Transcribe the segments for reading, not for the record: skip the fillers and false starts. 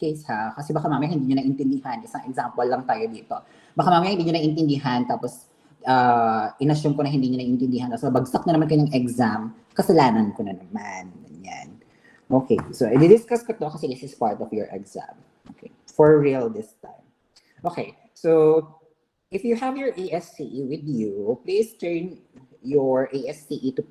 case ha, kasi baka mamaya hindi nyo naintindihan. Isang example lang tayo dito. Baka mamaya hindi nyo naintindihan, tapos inassume ko na hindi nyo naintindihan. So, bagsak na naman kanyang exam, kasalanan ko na naman. Ganyan. Okay, so i-discuss ko to kasi this is part of your exam. Okay, for real this time. Okay, so if you have your ASCE with you, please turn your ASCE to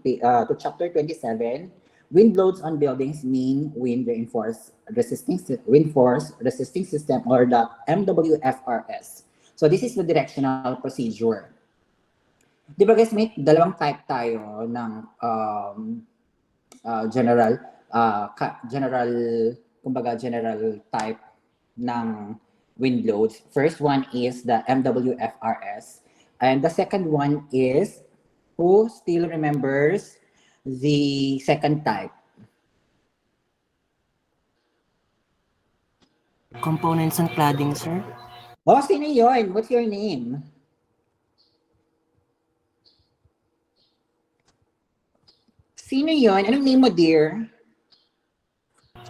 chapter 27. Wind loads on buildings mean wind resisting system, or the MWFRS. So this is the directional procedure. Di ba guys, may dalawang type tayo ng general type ng wind loads. First one is the MWFRS, and the second one is, who still remembers the second type? Components and cladding, sir. Oh, sino yun? What's your name? Sino yun? Anong name mo, dear?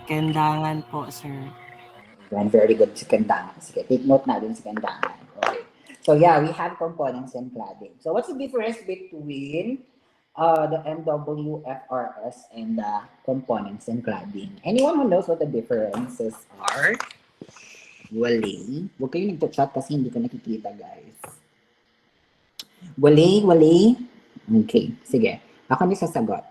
Kendangan po, sir. Yan, very good si Kandangan. Sige, take note natin si Kandangan. Okay. So yeah, we have components and cladding. So what's the difference between the MWFRS and the components and cladding? Anyone who knows what the differences are? Wali. Huwag kayo nagpa-chat kasi hindi ko nakikita, guys. Wali. Okay, sige. Ako may sasagot.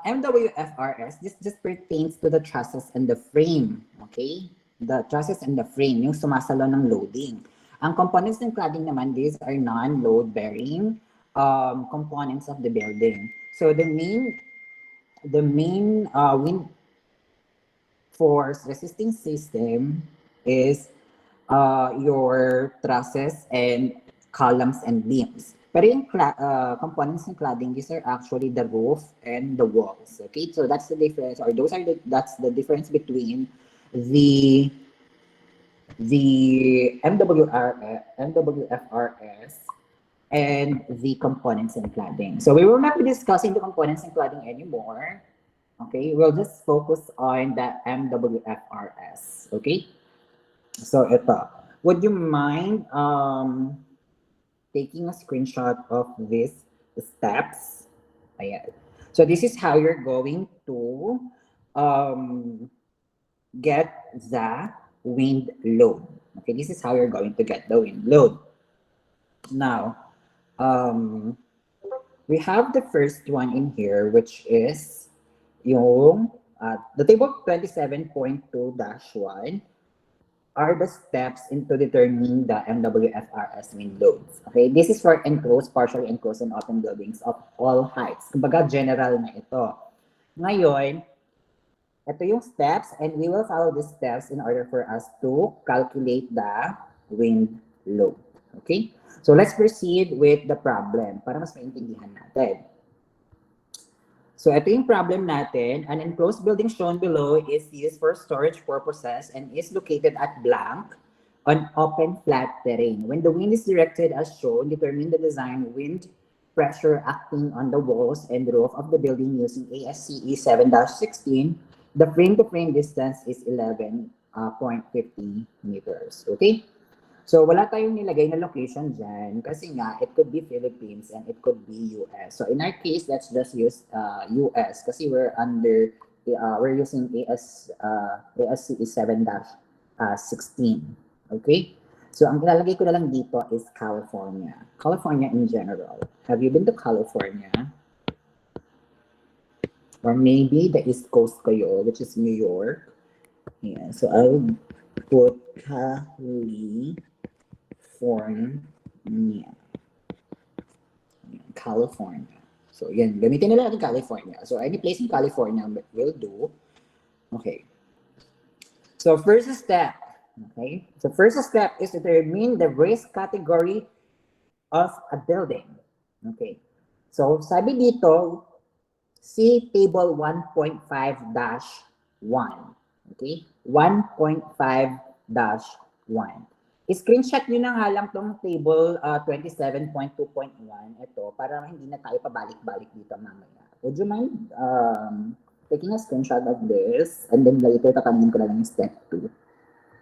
MWFRS, this just pertains to the trusses and the frame, okay? The trusses and the frame, yung sumasalo ng loading. Ang components ng cladding naman, these are non-load-bearing components of the building. So the main wind force resisting system is your trusses and columns and beams. Pero yung components ng cladding, these are actually the roof and the walls. Okay, so that's the difference, or that's the difference between the MWFRS and the components and cladding. So we will not be discussing the components and cladding anymore. Okay, we'll just focus on the MWFRS. Okay, so ito. Would you mind taking a screenshot of these steps? Ayan. So this is how you're going to get the wind load. Okay, this is how you're going to get the wind load. Now, we have the first one in here, which is yung the table 27.2-1 are the steps into determining the MWFRS wind loads. Okay, this is for enclosed, partially enclosed, and open buildings of all heights. Kumbaga, general na ito. Ngayon, ito yung steps, and we will follow the steps in order for us to calculate the wind load. Okay, so let's proceed with the problem para mas maintindihan natin. So ito yung problem natin. An enclosed building shown below is used for storage purposes and is located at blank on open flat terrain. When the wind is directed as shown, determine the design wind pressure acting on the walls and roof of the building using ASCE 7-16. The frame-to-frame distance is 11.50 meters. Okay? So, wala tayong nilagay na location dyan kasi nga, it could be Philippines and it could be US. So, in our case, let's just use US kasi we're using ASCE 7-16. Okay? So, ang ilalagay ko na lang dito is California. California in general. Have you been to California? Or maybe the East Coast kayo, which is New York. Yeah, so I'll put California. So, yan. Gamitin nila natin California. So, any place in California will do. Okay. So, first step. Okay. So, first step is to determine the risk category of a building. Okay. So, sabi dito, see table 1.5-1. Okay. 1.5-1. I-screenshot nyo na nga lang tong table 27.2.1. Ito, para hindi na tayo pabalik-balik dito mamaya. Would you mind taking a screenshot of this, and then later tatanungin ko na lang yung step 2.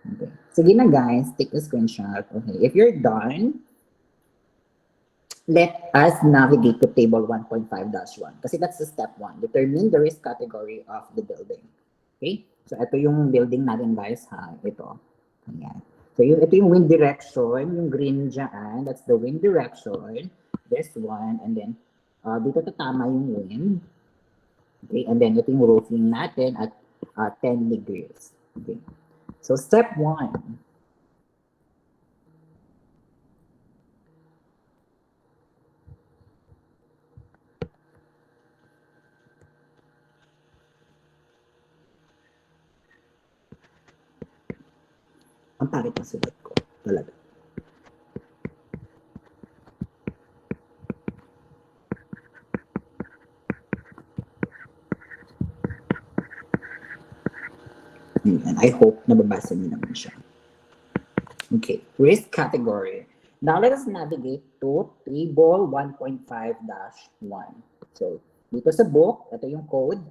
Okay. Sige na guys, take a screenshot. Okay. If you're done, let us navigate to table 1.5-1 kasi that's the step 1. Determine the risk category of the building. Okay? So, ito yung building natin guys ha. Ito. Ayan. So, ito yung wind direction, yung green dyan. That's the wind direction. This one. And then, dito tatama yung wind. Okay? And then, ito yung roofing natin at 10 degrees. Okay? So, step 1. Ang pangit ng sulat ko. Talaga. And I hope nababasa niyo naman siya. Okay, risk category. Now let us navigate to table 1.5-1. So, dito sa book, ito yung code.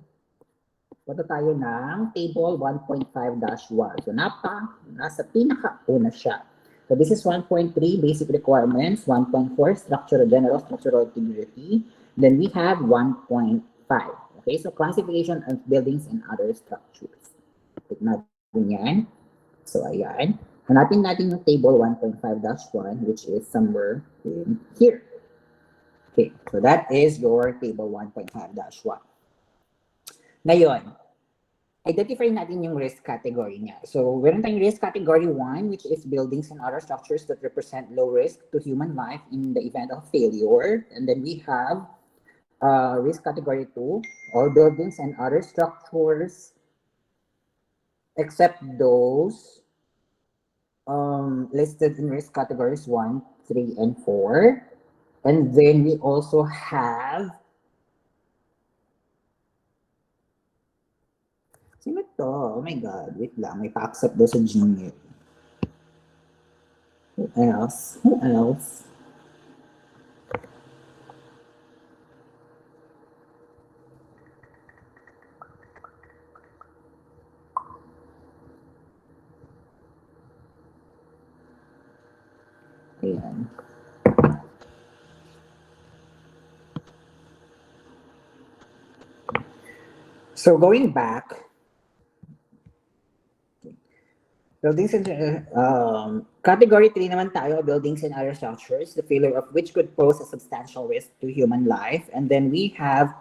Punta tayo ng table 1.5-1. So, nasa pinaka-una siya. So, this is 1.3, basic requirements. 1.4, general structural integrity. Then we have 1.5. Okay, so classification of buildings and other structures. Tignan natin yan. So, ayan. Hanapin natin yung table 1.5-1, which is somewhere in here. Okay, so that is your table 1.5-1. Ngayon, identify natin yung risk category niya. So, meron tayong risk category 1, which is buildings and other structures that represent low risk to human life in the event of failure. And then we have risk category 2, all buildings and other structures except those listed in risk categories 1, 3, and 4. And then we also have, sino to? Oh my God, wait lang, may pa-accept daw sa Gmail. Who else? Who else? Ayan. So going back, buildings and category 3 naman tayo, buildings and other structures, the failure of which could pose a substantial risk to human life. And then we have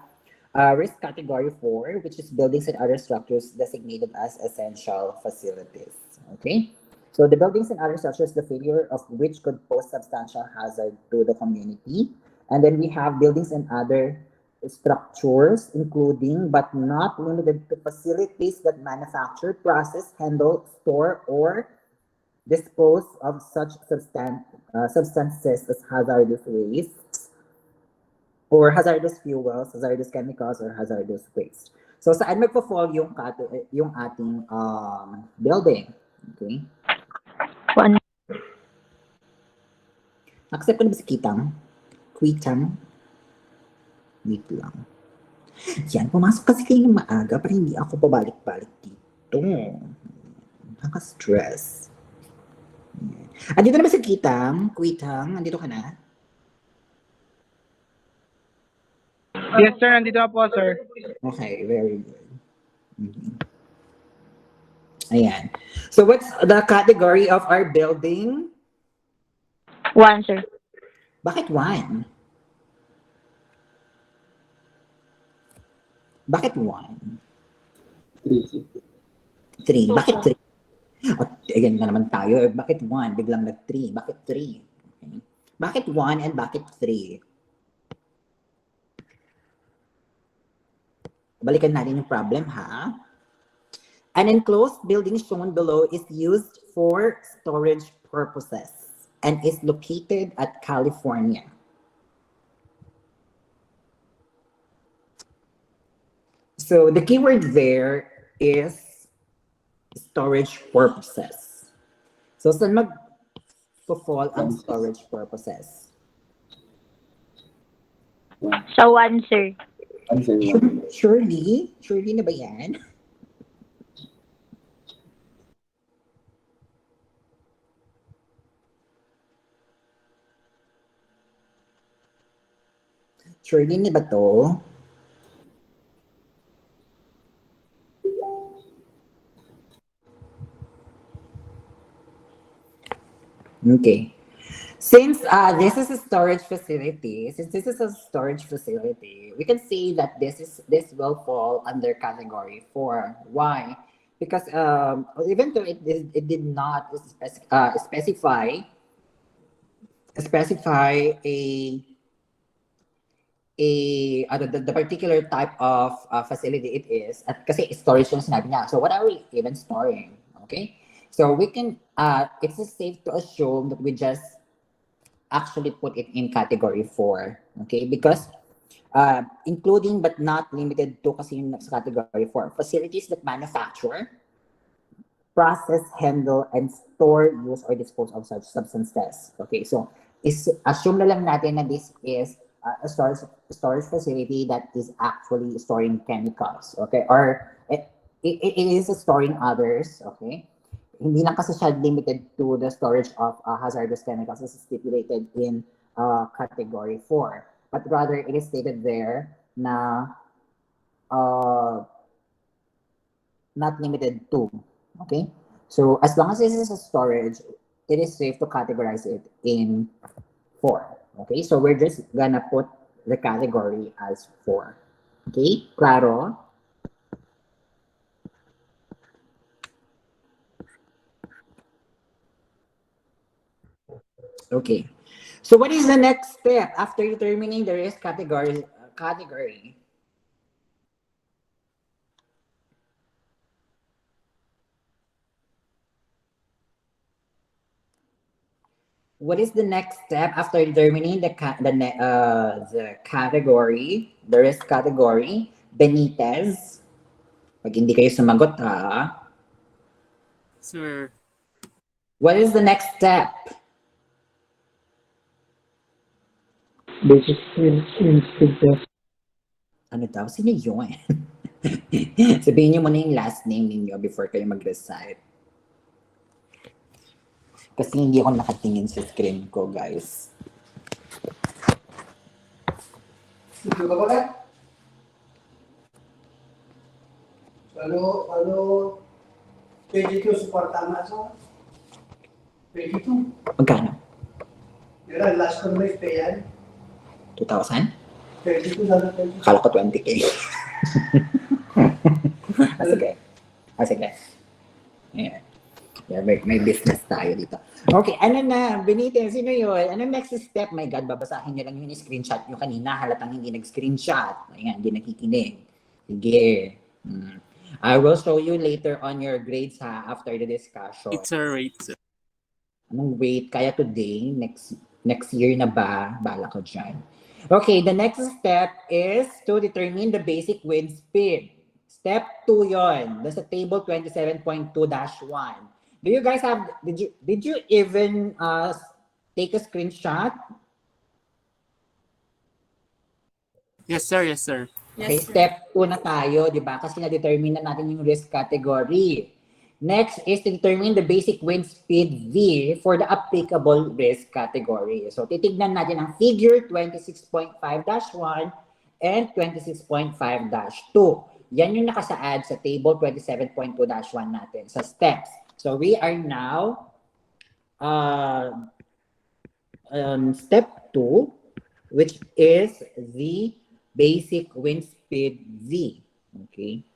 risk category 4, which is buildings and other structures designated as essential facilities. Okay? So the buildings and other structures, the failure of which could pose substantial hazard to the community. And then we have buildings and other structures, including but not limited to facilities that manufacture, process, handle, store, or dispose of such substances as hazardous wastes, or hazardous fuels, hazardous chemicals, or hazardous waste. So saan magpo-fall yung ating building? Okay? 1. Accept ko na ba si Kitang? Kwitang? Wait lang. Yan, pumasok kasi kayo ng maaga para hindi ako pabalik-balik dito. Nakaka-stress. Andito na ba si Kitang? Kwitang? Andito ka na? Yes, sir. Nandito na po, sir. Okay, very good. Ayan. So what's the category of our building? 1, sir. Bakit 1? Bakit 1? 3. Bakit 3? At again na naman tayo. Bakit 1? Biglang nag-3. Bakit 3? Okay. Bakit 1 and bakit 3? Balikan natin yung problem, ha? An enclosed building shown below is used for storage purposes and is located at California. So the keyword there is storage purposes. So saan mag-fall ang storage purposes? Sa 1, sir. Surely? Surely na ba yan? Surely na ba to? Okay. Since this is a storage facility, we can say that this will fall under category 4. Why? Because even though it did not specify the particular type of facility it is, at kasi storage yung sinabi niya. So what are we even storing? Okay? So we can, it's safe to assume that we just actually put it in category 4. Okay? Because including but not limited to kasi yung sa category 4, facilities that manufacture, process, handle, and store, use, or dispose of such substances. Okay, so assume na lang natin na this is a storage facility that is actually storing chemicals. Okay, or it is storing others. Okay, hindi lang kasi siya limited to the storage of hazardous chemicals as stipulated in category 4. But rather, it is stated there na not limited to. Okay? So as long as this is a storage, it is safe to categorize it in 4. Okay? So we're just gonna put the category as 4. Okay? Claro? Okay. So what is the next step after determining the risk category? What is the next step after determining the category, the risk category? Benitez? Pag hindi kayo sumagot ha. Sir. What is the next step? Basic instinct test. Ano daw? Sino yun? Sabihin niyo muna yung last name ninyo before kayo mag-recite. Kasi hindi ako nakatingin sa screen ko, guys. Pwede ko suporta na sa pwede ko. Magkano? Yan, last ko na pay yan. 2,000? Pwede ko na lang. Akala ko 20K. Sige. Sige. Ayan. Yeah, may business tayo dito. Okay, ano na? Benitez, sino yun? Ano next step? My God, babasahin niyo lang yung screenshot nyo kanina. Halatang hindi nag-screenshot. Ayan, hindi nakikinig. Sige. I will show you later on your grades ha, after the discussion. It's a rate, sir. Anong wait? Kaya today? Next year na ba? Bala ko dyan. Okay, the next step is to determine the basic wind speed. Step 2 yon. That's sa table 27.2-1. Do you guys have, did you even take a screenshot? Yes, sir. Yes, sir. Okay, step 2 na tayo, di ba? Kasi na-determine na natin yung risk category. Next is to determine the basic wind speed V for the applicable risk category. So, titignan natin ang figure 26.5-1 and 26.5-2. Yan yung nakasaad sa table 27.2-1 natin, sa steps. So, we are now step 2, which is the basic wind speed V. Okay.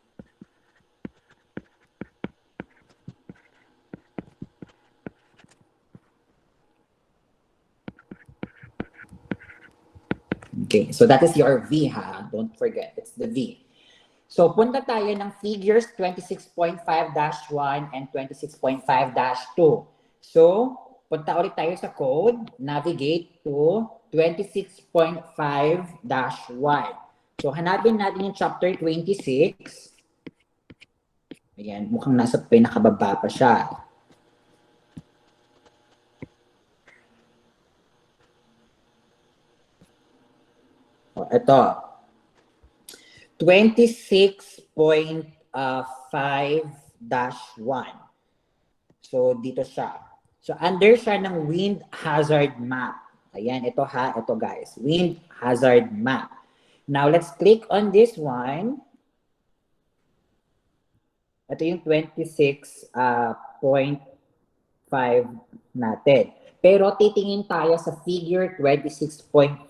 Okay, so that is your V ha. Don't forget, it's the V. So punta tayo ng figures 26.5-1 and 26.5-2. So punta ulit tayo sa code, navigate to 26.5-1. So hanapin natin yung chapter 26. Ayan, mukhang nasa pinakababa pa siya. Ito. 26.5-1. So, dito siya. So, under siya ng wind hazard map. Ayan, ito ha, ito guys. Wind hazard map. Now, let's click on this one. Ito yung 26.5 natin. Pero titingin tayo sa figure 26.5-1.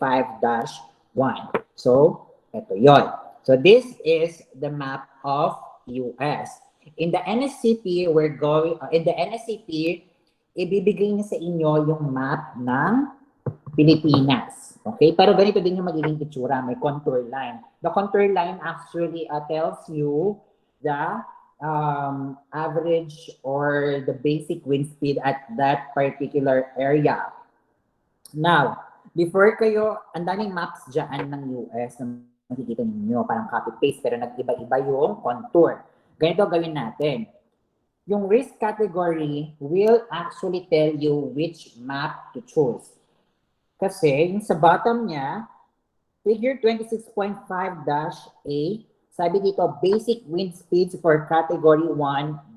So, ito yon. So, this is the map of US. In the NSCP, ibibigay niya sa inyo yung map ng Pilipinas. Okay? Pero ganito din yung magiging itsura. May contour line. The contour line actually tells you the average or the basic wind speed at that particular area. Now, before kayo, ang daming maps dyan ng US na makikita ninyo, parang copy-paste, pero nag-iba-iba yung contour. Ganito gawin natin. Yung risk category will actually tell you which map to choose. Kasi yung sa bottom niya, figure 26.5-A, sabi dito, basic wind speeds for category 1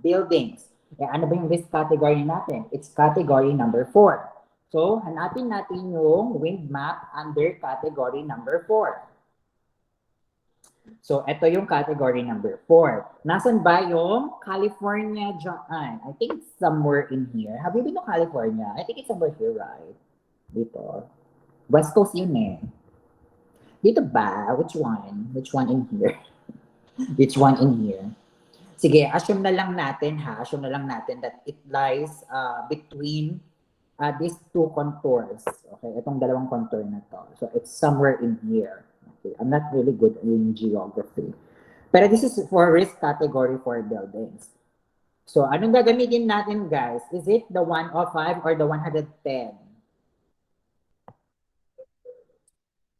buildings. Eh, ano ba yung risk category natin? It's category number 4. So, hanapin natin yung wind map under category number 4. So, ito yung category number 4. Nasaan ba yung California dyan? I think it's somewhere in here. Have you been to California? I think it's somewhere here, right? Dito. West Coast yun eh. Dito ba? Which one? Which one in here? Which one in here? Sige, assume na lang natin ha. Assume na lang natin that it lies between these two contours. Okay, itong dalawang contour na to. So, it's somewhere in here. Okay, I'm not really good in geography. Pero this is for risk category for buildings. So, anong gagamitin natin, guys? Is it the 105 or the 110?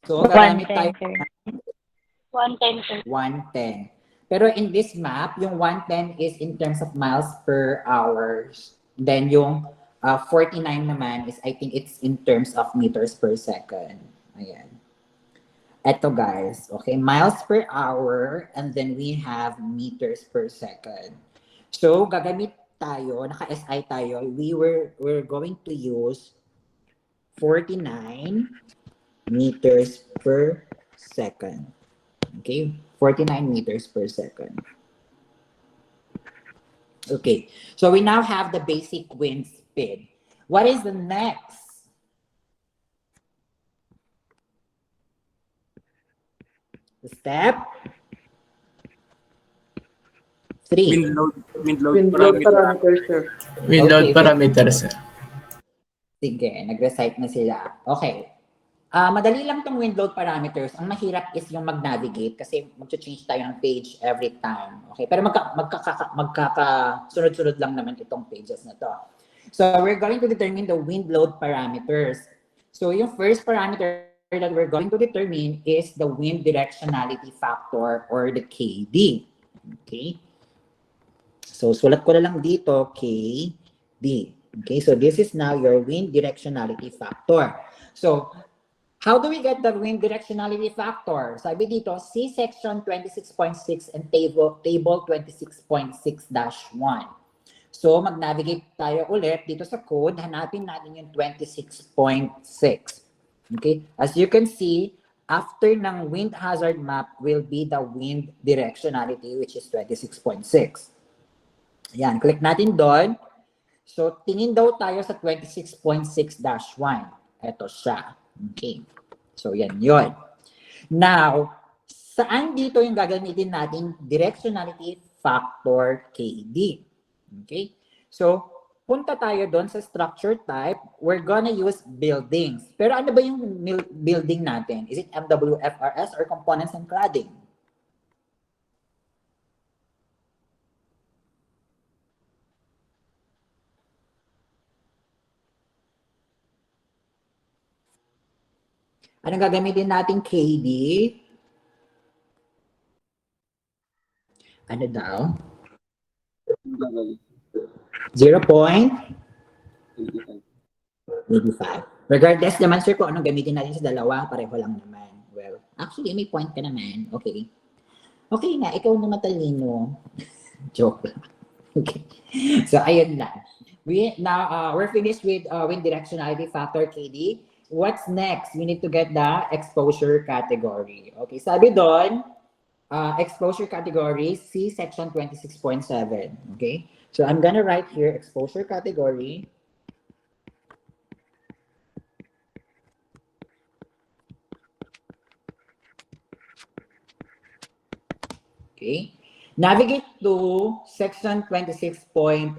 So, gagamit 110, tayo sir. 110, sir. 110. Pero in this map, yung 110 is in terms of miles per hour. Then yung 49 naman is, I think it's in terms of meters per second. Ayan. Eto guys, okay, miles per hour and then we have meters per second. So, gagamit tayo, naka-SI tayo, we're going to use 49 meters per second. Okay, 49 meters per second. Okay, so we now have the basic wind speed. What is the next? Step 3. Wind load Wind load parameter. parameter, sir. Wind load Okay. parameter, sir. Sige, nag-recite na sila. Okay. Madali lang tong wind load parameters. Ang mahirap is yung mag-navigate kasi mag-change tayo ng page every time. Okay, pero magkakasunod-sunod lang naman itong pages na to. So, we're going to determine the wind load parameters. So, yung first parameter that we're going to determine is the wind directionality factor or the KD. Okay? So, sulat ko na lang dito, KD. Okay, so this is now your wind directionality factor. So, how do we get the wind directionality factor? Sabi dito, see section 26.6 and table 26.6-1. So, mag-navigate tayo ulit dito sa code. Hanapin natin yung 26.6. Okay? As you can see, after ng wind hazard map will be the wind directionality which is 26.6. Ayan, click natin doon. So, tingin daw tayo sa 26.6-1. Ito siya. Okay. So, yan yun. Now, saan dito yung gagamitin natin directionality factor KD? Okay. So, punta tayo doon sa structure type. We're gonna use buildings. Pero ano ba yung building natin? Is it MWFRS or components and cladding? Anong gagamitin natin KD? Ano daw? 0.85. Regardless naman, sir, kung anong gamitin natin sa dalawa, pareho lang naman. Well, actually, may point ka naman. Okay. Okay na, ikaw na matalino. Joke lang. Okay. So, ayun na. We're finished with wind directionality factor, KD. What's next? We need to get the exposure category. Okay, sabi doon, exposure category, see section 26.7. Okay, so I'm gonna write here exposure category. Okay, navigate to section 26.7.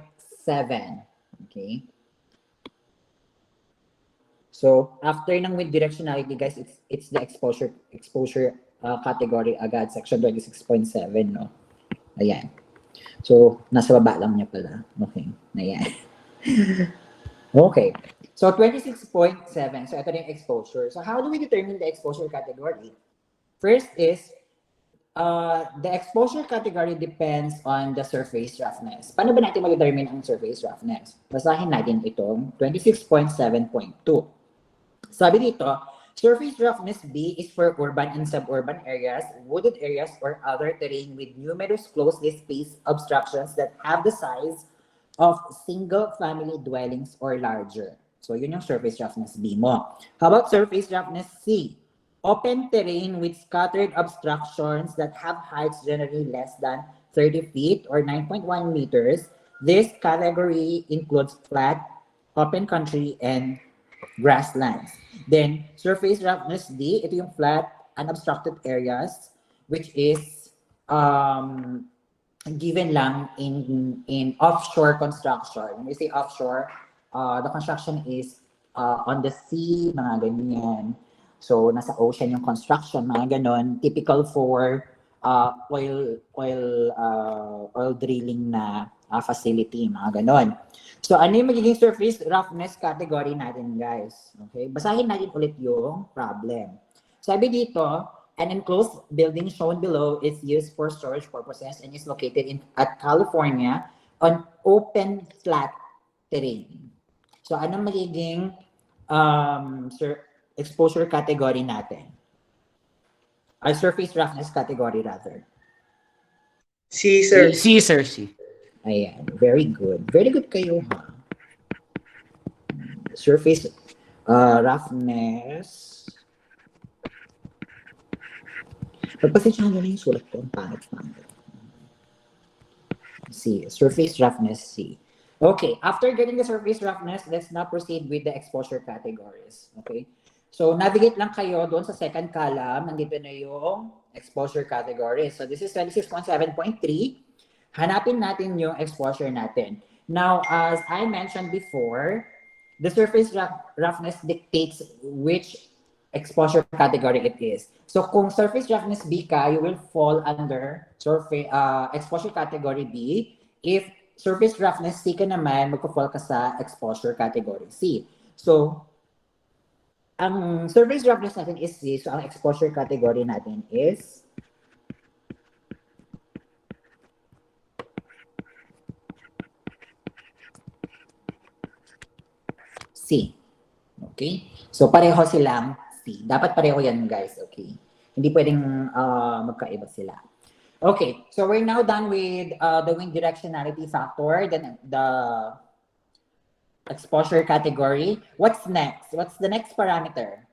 Okay, so after ng with directionality, guys, it's the exposure category agad, section 26.7, no? Ayan. So, nasa baba lang niya pala. Okay. Ayan. Okay. So, 26.7. So, ito na yung exposure. So, how do we determine the exposure category? First is, the exposure category depends on the surface roughness. Paano ba natin mag-determine ang surface roughness? Basahin natin itong 26.7.2. Sabi dito, surface roughness B is for urban and suburban areas, wooded areas, or other terrain with numerous closely spaced obstructions that have the size of single-family dwellings or larger. So, yun yung surface roughness B mo. How about surface roughness C? Open terrain with scattered obstructions that have heights generally less than 30 feet or 9.1 meters. This category includes flat, open country, and grasslands. Then, surface roughness D, ito yung flat, unobstructed areas, which is given lang in offshore construction. When we say offshore, the construction is on the sea, mga ganyan. So, nasa ocean yung construction, mga ganon. Typical for oil drilling na facility, mga ganon. So, ano yung magiging surface roughness category natin, guys? Okay? Basahin natin ulit yung problem. Sabi dito, an enclosed building shown below is used for storage purposes and is located at California on open flat terrain. So, ano magiging exposure category natin? Surface roughness category rather. C, sir. C, sir, C. Ayan, very good. Very good kayo, ha? Surface roughness. Pagpasensyahan nyo na yung sulat ko. Ang pangit. C. Surface roughness C. Okay, after getting the surface roughness, let's now proceed with the exposure categories. Okay? So, navigate lang kayo doon sa second column. Nandito na yung exposure categories. So, this is 26.7.3. Hanapin natin yung exposure natin. Now, as I mentioned before, the surface roughness dictates which exposure category it is. So, kung surface roughness B ka, you will fall under exposure category B. If surface roughness C ka naman, magpo-fall ka sa exposure category C. So, ang surface roughness natin is C. So, ang exposure category natin is C. Okay? So, pareho silang C. Dapat pareho yan, guys. Okay? Hindi pwedeng magkaiba sila. Okay. So, we're now done with the wind directionality factor, then the exposure category. What's next? What's the next parameter?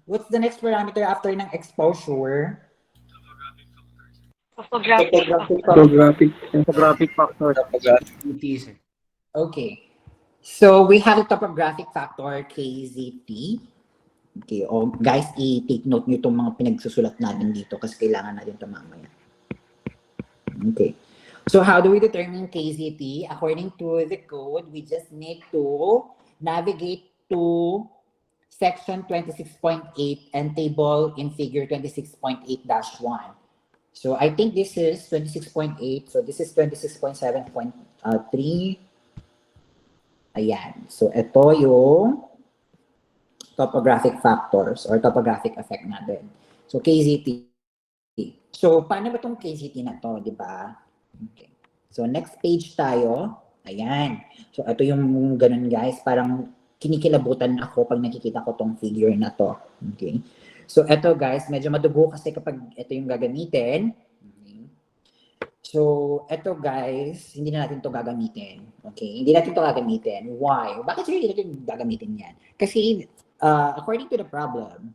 What's the next parameter after ng exposure? Topographic. Topographic factor. T, sir. Okay. So, we have a topographic factor, KZT. Okay. O, guys, i-take note nyo itong mga pinagsusulat natin dito kasi kailangan natin ito mamaya. Okay. So, how do we determine KZT? According to the code, we just need to navigate to section 26.8 and table in figure 26.8-1. So, I think this is 26.8. So, this is 26.7.3. Ayan. So, ito yung topographic factors or topographic effect natin. So, KZT. So, paano ba itong KZT na to, di ba? Okay. So, next page tayo. Ayan. So, ito yung ganun, guys. Parang kinikilabutan ako pag nakikita ko tong figure na to. Okay? So, eto guys, medyo madugo kasi kapag ito yung gagamitin. Okay? So, eto guys, hindi na natin to gagamitin. Okay? Hindi natin to gagamitin. Why? Bakit hindi natin gagamitin yan? Kasi, according to the problem,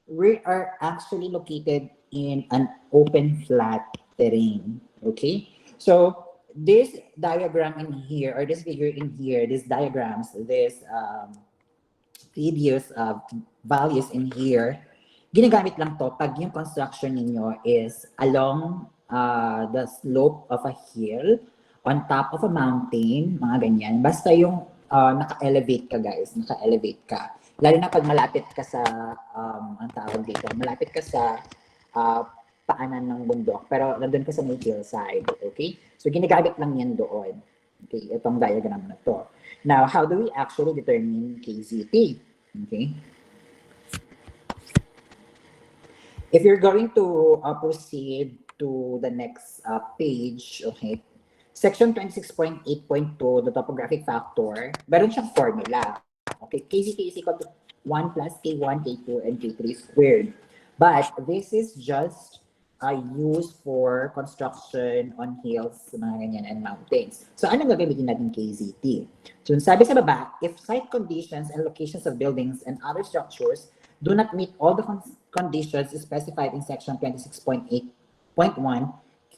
we are actually located in an open flat terrain. Okay? So, this diagram in here, or this figure in here, these diagrams, this previous values in here, ginagamit lang to pag yung construction ninyo is along the slope of a hill, on top of a mountain, mga ganyan. Basta yung naka-elevate ka guys, naka-elevate ka. Lalo na pag malapit ka sa, ang tawag dito, malapit ka sa paanan ng bundok, pero nandun ka sa may hillside, okay? So, ginagamit lang yan doon. Okay, itong diagram na to. Now, how do we actually determine KZT? Okay? If you're going to proceed to the next page, okay, section 26.8.2, the topographic factor, meron siyang formula. Okay, KZT is equal to 1 plus K1, K2, and K3 squared. But this is just used for construction on hills, mga ganyan, and mountains. So, anong gagamitin natin KZT? So, sabi sa baba, if site conditions and locations of buildings and other structures do not meet all the conditions specified in section 26.8.1,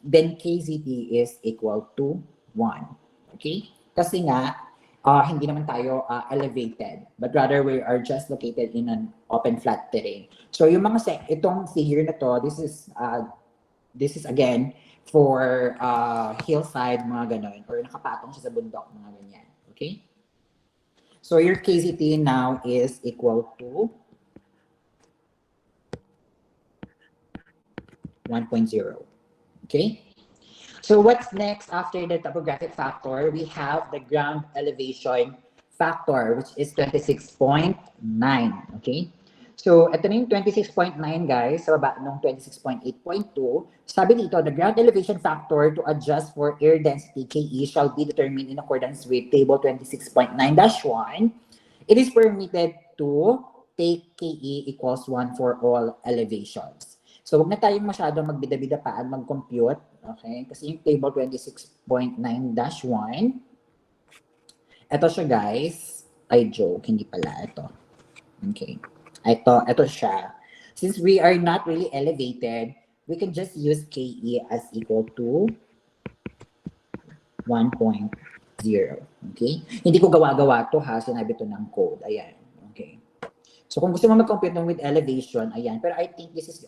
then KZT is equal to 1. Okay? Kasi nga, hindi naman tayo elevated, but rather we are just located in an open flat terrain. So yung mga itong figure na to, this is again for hillside, mga ganon, or nakapatong siya sa bundok, mga ganyan. Okay? So your KZT now is equal to 1.0. Okay? So what's next after the topographic factor? We have the ground elevation factor, which is 26.9. Okay? So ito na yung 26.9 guys, sa baba ng 26.8.2. Sabi dito, the ground elevation factor to adjust for air density KE shall be determined in accordance with table 26.9-1. It is permitted to take KE equals 1 for all elevations. So, huwag na tayong masyadong magbida-bida pa at mag-compute. Okay? Kasi yung table 26.9-1, ito siya guys. Ay, joke. Hindi pala. Ito. Okay. Ito siya. Since we are not really elevated, we can just use KE as equal to 1.0. Okay? Hindi ko gawa-gawa to ha. Sinabi to ng code. Ayan. Okay. So, kung gusto mo mag-compute ng with elevation, ayan. Pero I think this is,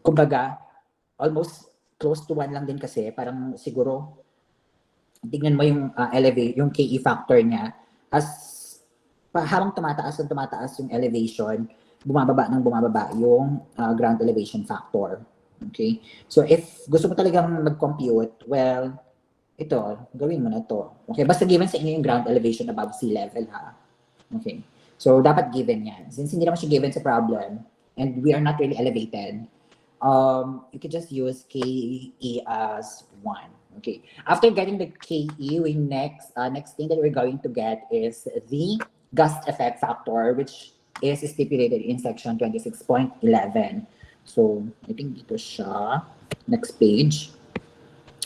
kumbaga, almost close to 1 lang din kasi. Parang siguro, tingnan mo yung yung KE factor niya. As, habang tumataas yung elevation, bumababa yung ground elevation factor. Okay? So, if gusto mo talagang mag-compute, well, ito, gawin mo na to. Okay, basta given sa inyo yung ground elevation above sea level, ha? Okay. So, dapat given yan. Since hindi naman siya given sa problem, and we are not really elevated, you can just use KE as 1. Okay. After getting the KE, we next thing that we're going to get is the gust effect factor, which is stipulated in section 26.11. So, I think dito siya. Next page.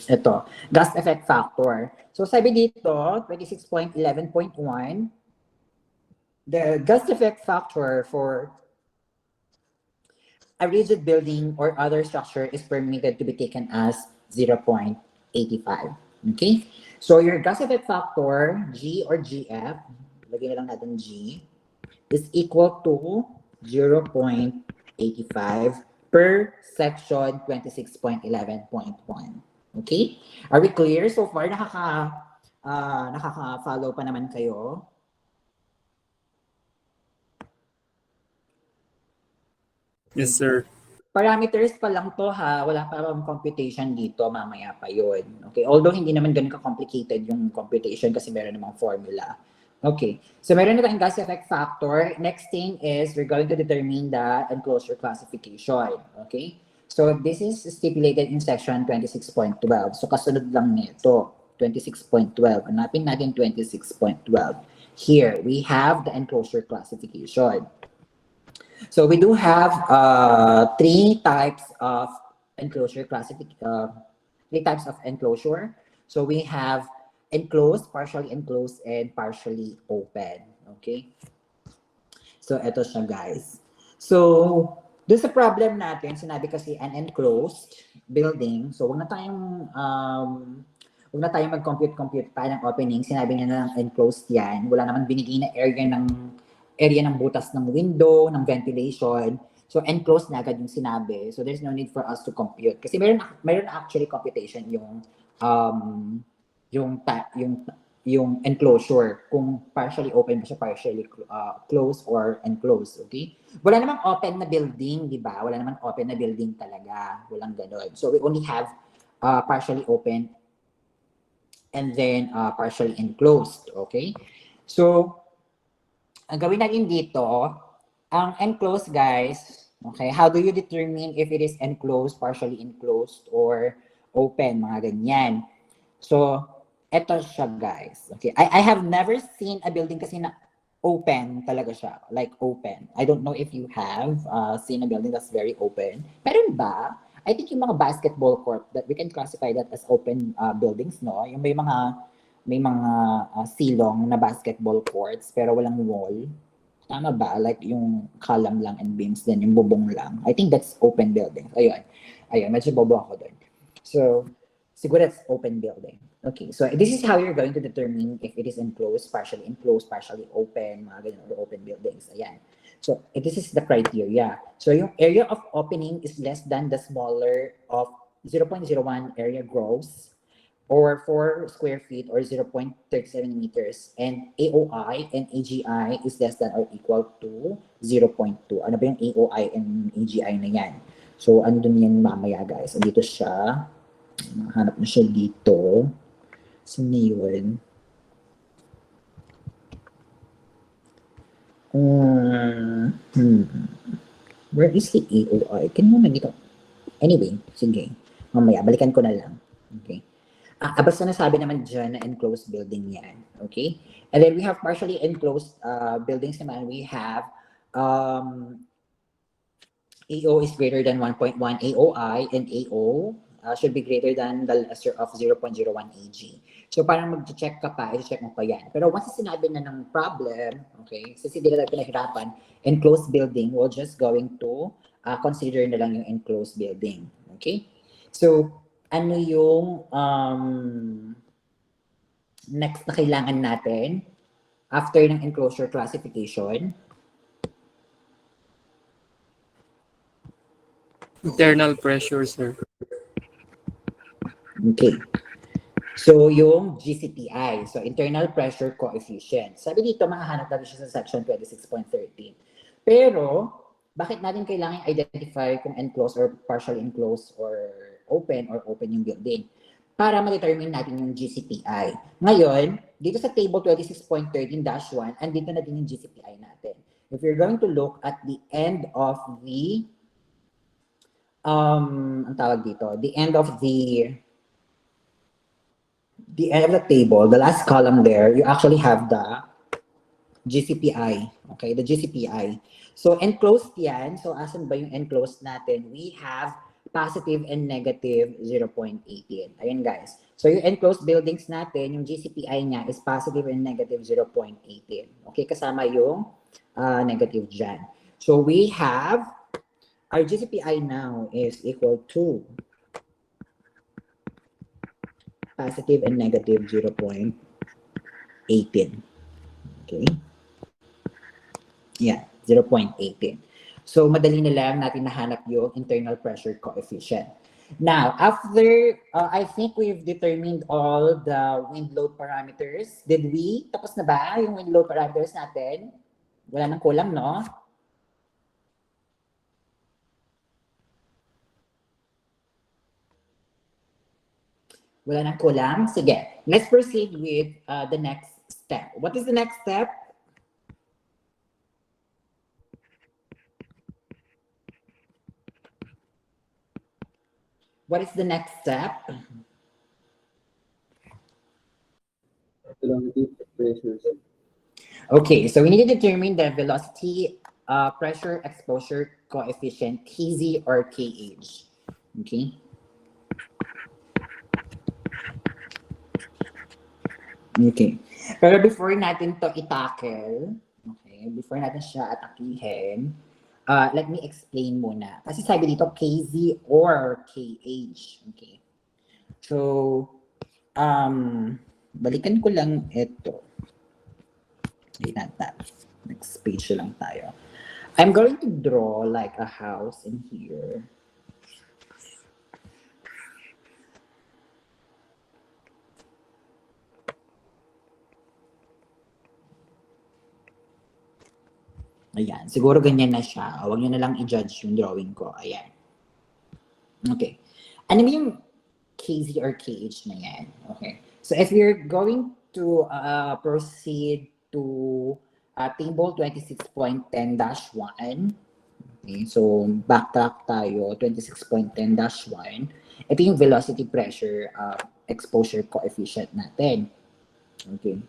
Ito, gust effect factor. So sabi dito, 26.11.1, the gust effect factor for a rigid building or other structure is permitted to be taken as 0.85. Okay? So your gust effect factor, G or GF, lagyan na lang natin G, is equal to 0.85 per section 26.11.1. Okay? Are we clear? So far, nakaka-follow pa naman kayo? Yes, sir. Parameters pa lang to ha. Wala pa bang computation dito. Mamaya pa yun. Okay? Although hindi naman ganun ka-complicated yung computation kasi meron namang formula. Okay. So meron na tayong gas effect factor. Next thing is we're going to determine the enclosure classification. Okay? So this is stipulated in section 26.12. So kasunod lang nito. 26.12. Hanapin natin 26.12. Here, we have the enclosure classification. So we do have three types of enclosure three types of enclosure. So we have enclosed, partially enclosed, and partially open. Okay? So eto siya guys. So doon sa problem natin, sinabi kasi an enclosed building. So wag na tayong mag-compute pa ng opening. Sinabi niya na ng enclosed yan. Wala naman binigay na area ng butas ng window, ng ventilation. So enclosed na agad yung sinabi. So there's no need for us to compute. Kasi meron actually computation yung enclosure, kung partially open ba siya, partially closed or enclosed, okay? Wala namang open na building, di ba? Wala namang open na building talaga. Walang ganon. So we only have partially open and then partially enclosed, okay? So, ang gawin natin dito, ang enclosed, guys, okay, how do you determine if it is enclosed, partially enclosed, or open, mga ganyan? So, eto siya guys. Okay, I have never seen a building kasi na open talaga siya. Like open. I don't know if you have seen a building that's very open. Meron ba? I think yung mga basketball court, that we can classify that as open buildings, no? Yung may mga silong na basketball courts pero walang wall. Tama ba? Like yung column lang and beams, then yung bubong lang. I think that's open building. Ayun. Ayun, medyo bobo ako doon. So, siguro that's open building. Okay, so this is how you're going to determine if it is enclosed, partially open, mga ganyan, or open buildings. Ayan. So, this is the criteria. So, yung area of opening is less than the smaller of 0.01 area gross or 4 square feet or 0.37 meters. And AOI and AGI is less than or equal to 0.2. Ano ba yung AOI and AGI na yan? So, andun yan mamaya, guys. Andito siya. Hanap na siya dito. Saan na yun? Where is the AOI? Can mo dito? Anyway, sige. Mamaya, balikan ko na lang. Okay. Basta nasabi naman dyan na enclosed building yan. Okay? And then we have partially enclosed buildings naman. We have AO is greater than 1.1 AOI and AO should be greater than the lesser of 0.01 AG. So parang mag-check ka pa, i-check mo pa yan. Pero once sinabi na ng problem, okay, since hindi na tayo pinahirapan, enclosed building, we're just going to consider na lang yung enclosed building. Okay? So, ano yung next na kailangan natin after ng enclosure classification? Internal pressure, sir. Okay. So, yung GCPI, so internal pressure coefficient. Sabi dito, makahanap natin siya sa section 26.13. Pero, bakit natin kailangan identify kung enclosed or partially enclosed or open yung building? Para ma-determine natin yung GCPI. Ngayon, dito sa table 26.13-1, andito na din yung GCPI natin. If you're going to look at the end of the ang tawag dito, the end of the table, the last column there, you actually have the GCPI. Okay, the GCPI. So, enclosed yan. So, asan ba yung enclosed natin? We have positive and negative 0.18. Ayan, guys. So, yung enclosed buildings natin, yung GCPI niya is positive and negative 0.18. Okay, kasama yung negative dyan. So, we have, our GCPI now is equal to positive and negative 0.18. Okay? Yeah, 0.18. So, madali na lang natin nahanap yung internal pressure coefficient. Now, after, I think we've determined all the wind load parameters. Did we? Tapos na ba yung wind load parameters natin? Wala nang kulang, no? Wala nang kulang? Sige. Let's proceed with the next step. What is the next step? What is the next step? pressure, sir. Okay, so we need to determine the velocity, pressure exposure coefficient, KZ or KH. Okay. Okay. Pero before natin to i-tackle, okay, before natin siya atakihin, let me explain muna. Kasi sabi dito KZ or KH. Okay. So, balikan ko lang ito. Not that. Next page lang tayo. I'm going to draw like a house in here. Ayan. Siguro ganyan na siya. Huwag nyo na lang i-judge yung drawing ko. Ayan. Okay. Ano ba yung KZ or KH na yan? Okay. So if you're going to proceed to table 26.10-1, okay, so backtrack tayo, 26.10-1, ito yung velocity pressure exposure coefficient natin. Okay.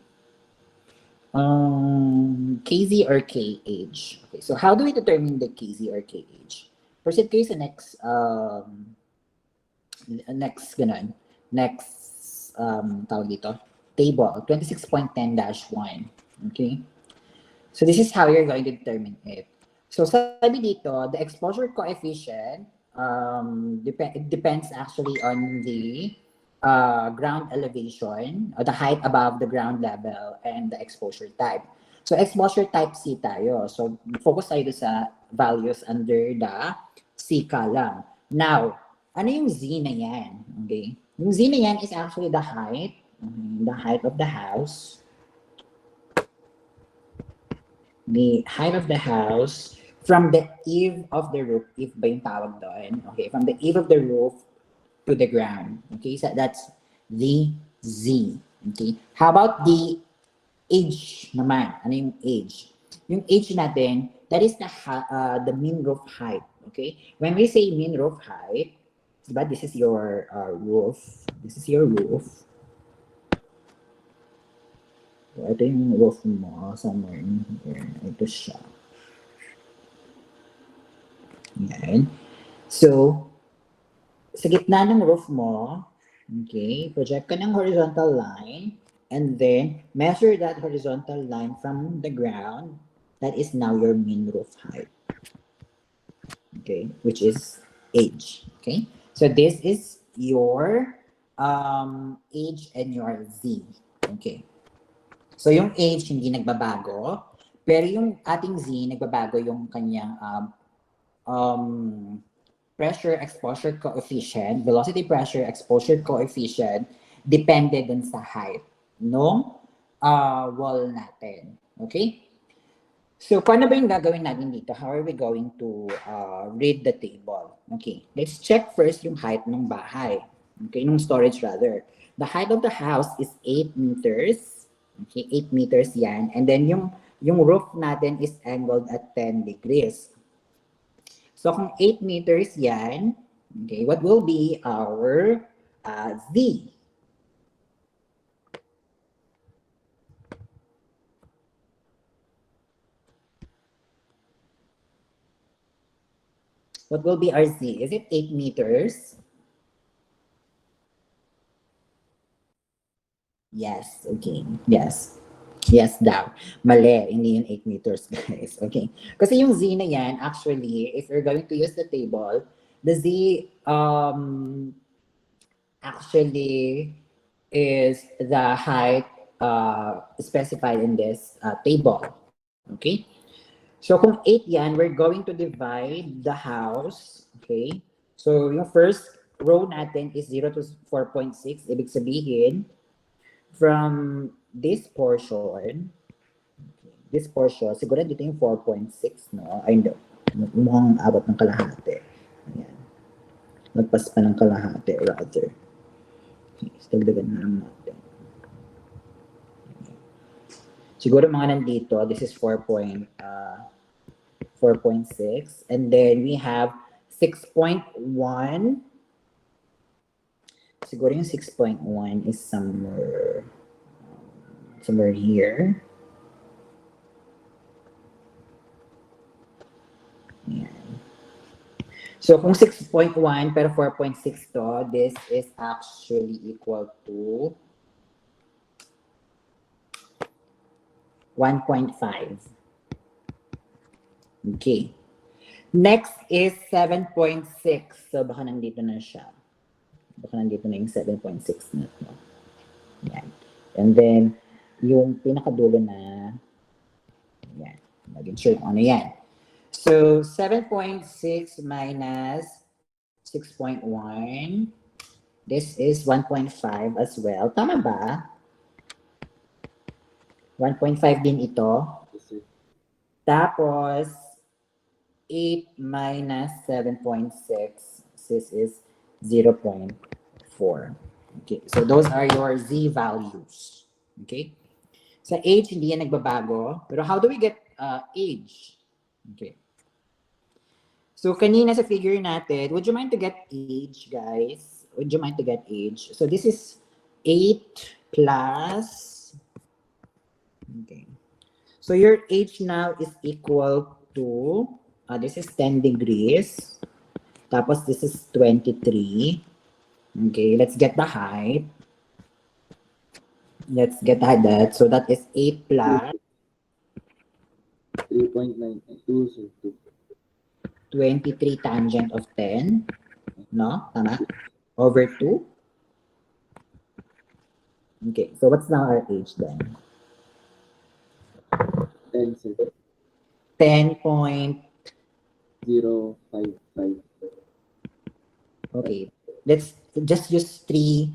KZ or KH. Okay, so how do we determine the KZ or KH? Proceed kayo sa next tawag dito, table 26.10-1. Okay, so this is how you're going to determine it. So sabi dito, the exposure coefficient it depends actually on the ground elevation, or the height above the ground level, and the exposure type. So exposure type C tayo. So focus tayo sa values under the C column. Now, ano yung Z na yan? Okay. Yung Z na yan is actually the height of the house. The height of the house from the eave of the roof, if ba yung tawag doon? Okay, from the eave of the roof to the ground. Okay, so that's the Z. Okay, how about the age naman? Ano yung age? Yung age natin, that is the mean roof height. Okay, when we say mean roof height, diba, this is your roof. This is your roof. So, ito yung roof mo, somewhere in here. Ito siya. Yan. So, sa gitna ng roof mo, okay, project ka ng horizontal line, and then measure that horizontal line from the ground. That is now your mean roof height. Okay, which is age. Okay, so this is your age and your Z. Okay, so yung age hindi nagbabago, pero yung ating Z nagbabago yung kanyang pressure exposure coefficient, velocity pressure exposure coefficient, depende dun sa height ng wall natin. Okay? So, paano ba yung gagawin natin dito? How are we going to read the table? Okay, let's check first yung height ng bahay. Okay, ng storage rather. The height of the house is 8 meters. Okay, 8 meters yan. And then yung roof natin is angled at 10 degrees. So, kung 8 meters yan, okay, what will be our Z? What will be our Z? Is it 8 meters? Yes, okay. Yes. Yes daw. Mali, hindi yun 8 meters, guys. Okay. Kasi yung Z na yan, actually, if you're going to use the table, the Z actually is the height specified in this table. Okay? So kung 8 yan, we're going to divide the house. Okay? So yung first row natin is 0 to 4.6. Ibig sabihin, from this portion, siguro dito yung 4.6, no? Ay, hindi. Mukhang abot ng kalahati. Ayan. Nagpas pa ng kalahati, rather. Okay, dagdagan na lang natin. Siguro mga nandito, this is 4.6. And then we have 6.1. Siguro yung 6.1 is somewhere somewhere here. Ayan. So kung 6.1 pero 4.6 to, this is actually equal to 1.5. Okay. Next is 7.6. So baka nandito na siya. Baka nandito na yung 7.6 na to. Yan. And then, yung pinakadulo na, yan. Maging sure kung ano yan. So, 7.6 minus 6.1. This is 1.5 as well. Tama ba? 1.5 din ito. Tapos, 8 minus 7.6. This is 0.4. Okay, so those are your z values. Okay? Sa age, hindi yan nagbabago. Pero how do we get age? Okay. So, kanina sa figure natin, would you mind to get age, guys? Would you mind to get age? So, this is 8 plus... Okay. So, your age now is equal to... this is 10 degrees. Tapos, this is 23. Okay, let's get the height. Let's get that. So, that is 8 plus 3.922. 23 tangent of 10. No? Tama? Over 2. Okay, so what's now our age then? 10, sir. 10.055. 055. Okay, let's just use 3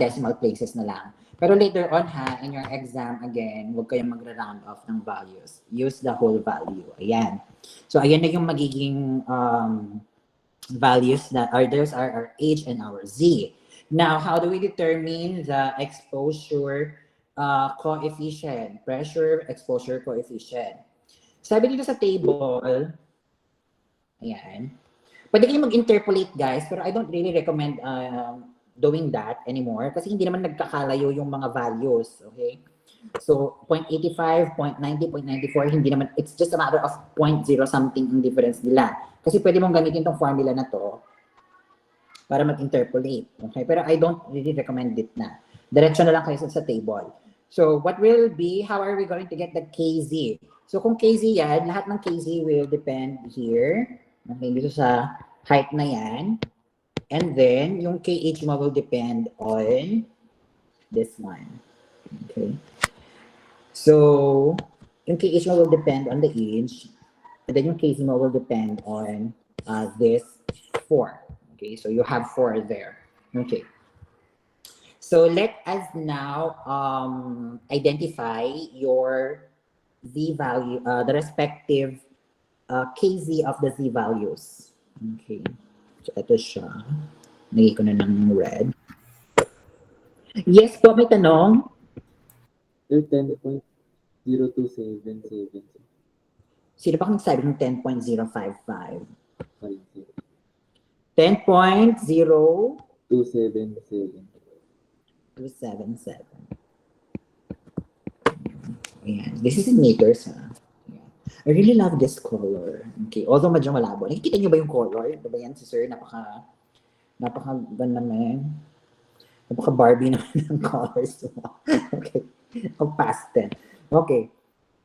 decimal places na lang. Pero later on ha, in your exam again, huwag kayong magra-round off ng values. Use the whole value. Ayan. So ayan na yung magiging values that are, those are our age and our z. Now, how do we determine the exposure coefficient? Pressure exposure coefficient. Sabi dito sa table, ayan, pwede kayong mag-interpolate, guys, pero I don't really recommend doing that anymore kasi hindi naman nagkakalayo yung mga values, okay? So, 0.85, 0.90, 0.94, hindi naman, it's just a matter of 0.0 something yung difference nila. Kasi pwede mong gamitin tong formula na to para mag-interpolate, okay? Pero I don't really recommend it na. Diretso na lang kayo sa table. So, what will be, how are we going to get the KZ? So, kung KZ yan, lahat ng KZ will depend here. Okay, dito sa height na yan. And then, yung KH mo will depend on this one. Okay. So, yung KH mo will depend on the age. And then yung KZ mo will depend on this 4. Okay, so you have 4 there. Okay. So, let us now identify your Z value, the respective KZ of the Z values. Okay. So, ito siya. Nagay ko na ng red. Yes po, may tanong. Sir, 10.0277. Sino ba kung sabi ng 10.055? 10.0277. 277. Ayan. This is in meters, ha? Ayan. I really love this color. Okay. Although medyo malabo. Nakikita niyo ba yung color? Diba yan si sir? Napaka-ganda naman. Napaka-Barbie naman ng colors. Okay. I'll pass then. Okay.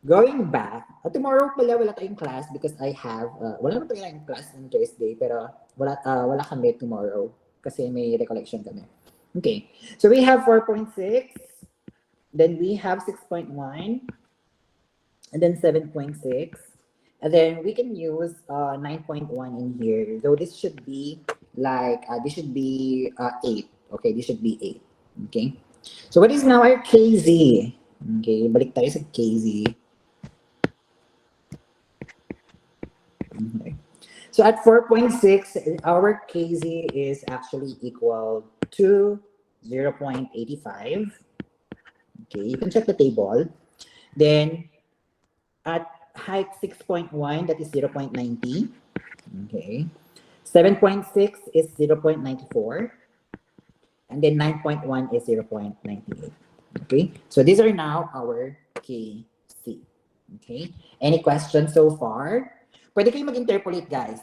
Going back, tomorrow pala wala tayong class because I have, wala naman tayong class on Thursday, pero wala kami tomorrow kasi may recollection kami. Okay. So we have 4.6, then we have 6.1, and then 7.6, and then we can use 9.1 in here. So this should be like, this should be 8. Okay, this should be 8. Okay. So what is now our KZ? Okay, balik tayo sa KZ. Okay. So at 4.6, our KZ is actually equal to 0.85. Okay, you can check the table. Then at height 6.1, that is 0.90. Okay. 7.6 is 0.94. And then 9.1 is 0.98. Okay, so these are now our KC. Okay, any questions so far? Pwede kayo mag-interpolate, guys.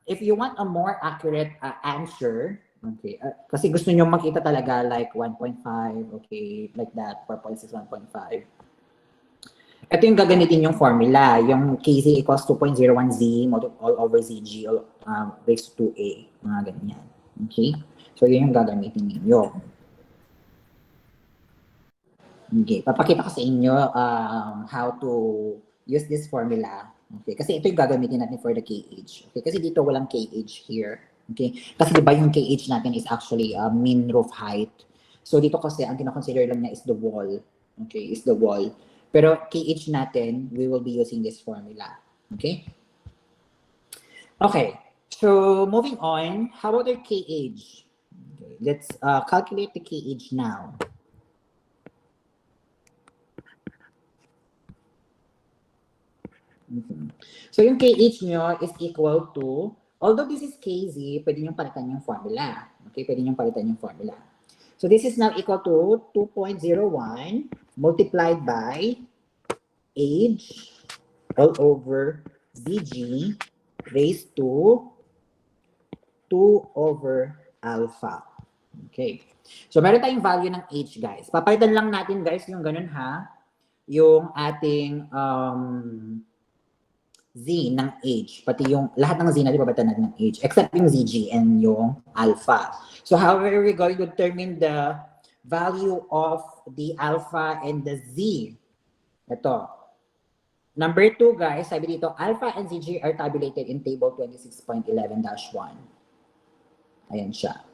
If you want a more accurate answer, okay, kasi gusto nyo makita talaga like 1.5, okay, like that, 4.6, 1.5. Ito yung gagamitin yung formula, yung KZ equals 2.01Z all over ZG raised to 2A, mga ganyan. Okay? So, yun yung gagamitin ninyo. Okay, papakita ko sa inyo how to use this formula. Okay, kasi ito yung gagamitin natin for the KH. Okay, kasi dito walang KH here. Okay, kasi diba yung KH natin is actually mean roof height. So dito kasi ang kina-consider lang niya is the wall. Okay, is the wall. Pero KH natin, we will be using this formula. Okay? Okay, so moving on, how about the KH? Okay, let's calculate the KH now. So, yung KH nyo is equal to, although this is KZ, pwede nyo palitan yung formula. Okay, pwede nyo palitan yung formula. So, this is now equal to 2.01 multiplied by age all over ZG raised to 2 over alpha. Okay. So, meron tayong value ng age, guys. Papalitan lang natin, guys, yung ganun ha. Yung ating Z ng age, pati yung lahat ng Z natin babalitan natin ng age, except yung ZG and yung alpha. So however we're going to determine the value of the alpha and the Z. Ito. Number 2, guys, sabi dito, alpha and ZG are tabulated in table 26.11-1. Ayan siya.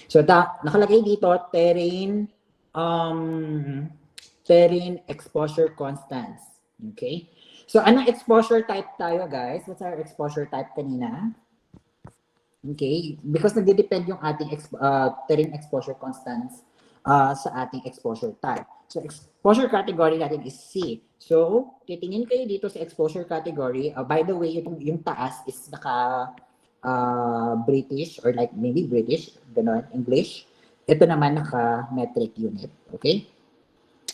So nakalagay dito, terrain exposure constants. Okay? So, anong exposure type tayo, guys? What's our exposure type kanina? Okay, because nagde-depend yung ating terrain exposure constants sa ating exposure type. So, exposure category natin is C. So, titingin kayo dito sa exposure category. By the way, yung taas is naka British or like maybe British, ganon, English. Ito naman naka metric unit. Okay?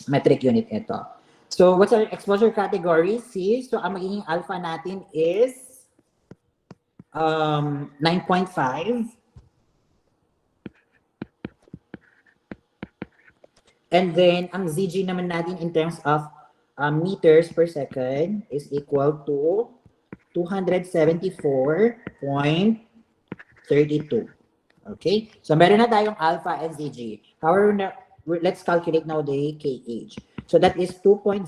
Metric unit ito. So, what's our exposure category? C. So, ang magiging alpha natin is 9.5. And then, ang ZG naman natin in terms of meters per second is equal to 274.32. Okay? So, meron na tayong alpha and ZG. However, let's calculate now the KH. So that is 2.01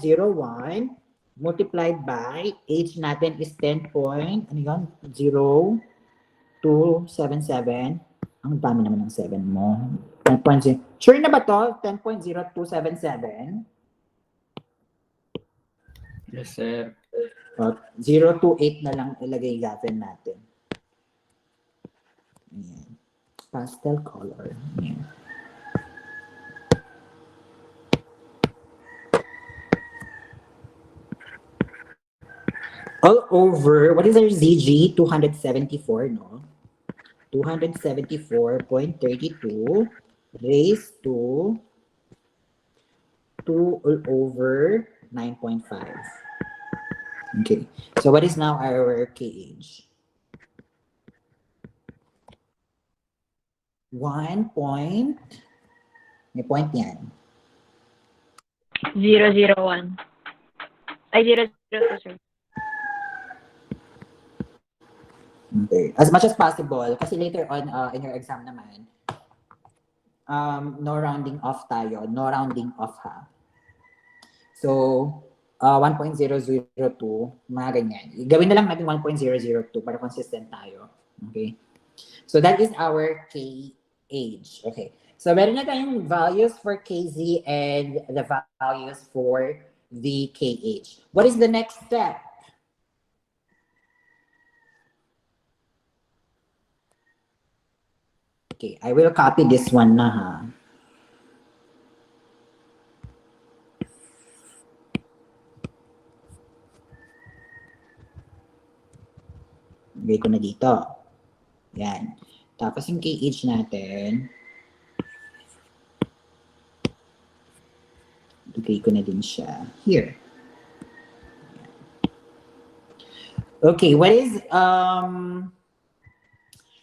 multiplied by age natin is 10.0277. Ang dami naman ng 7 mo. 10.0. Sure na ba to? 10.0277. Yes, sir. 028 na lang ilagay natin. Ayan. Pastel color. Ayan. All over, what is our ZG? 274, no? 274.32 raised to 2 all over 9.5. Okay, so what is now our KH? 1 point, may point yan. 001. Ay, 002, sir. Okay. As much as possible, kasi later on in your exam naman, no rounding off tayo. No rounding off ha. So, 1.002, mga ganyan. Gawin na lang natin 1.002 para consistent tayo. Okay? So, that is our KH. Okay. So, meron na tayong values for KZ and the values for the KH. What is the next step? Okay, I will copy this one na ha. Lagay ko na dito. Yan. Tapos yung KH natin. Lagay ko na din siya here. Okay, what is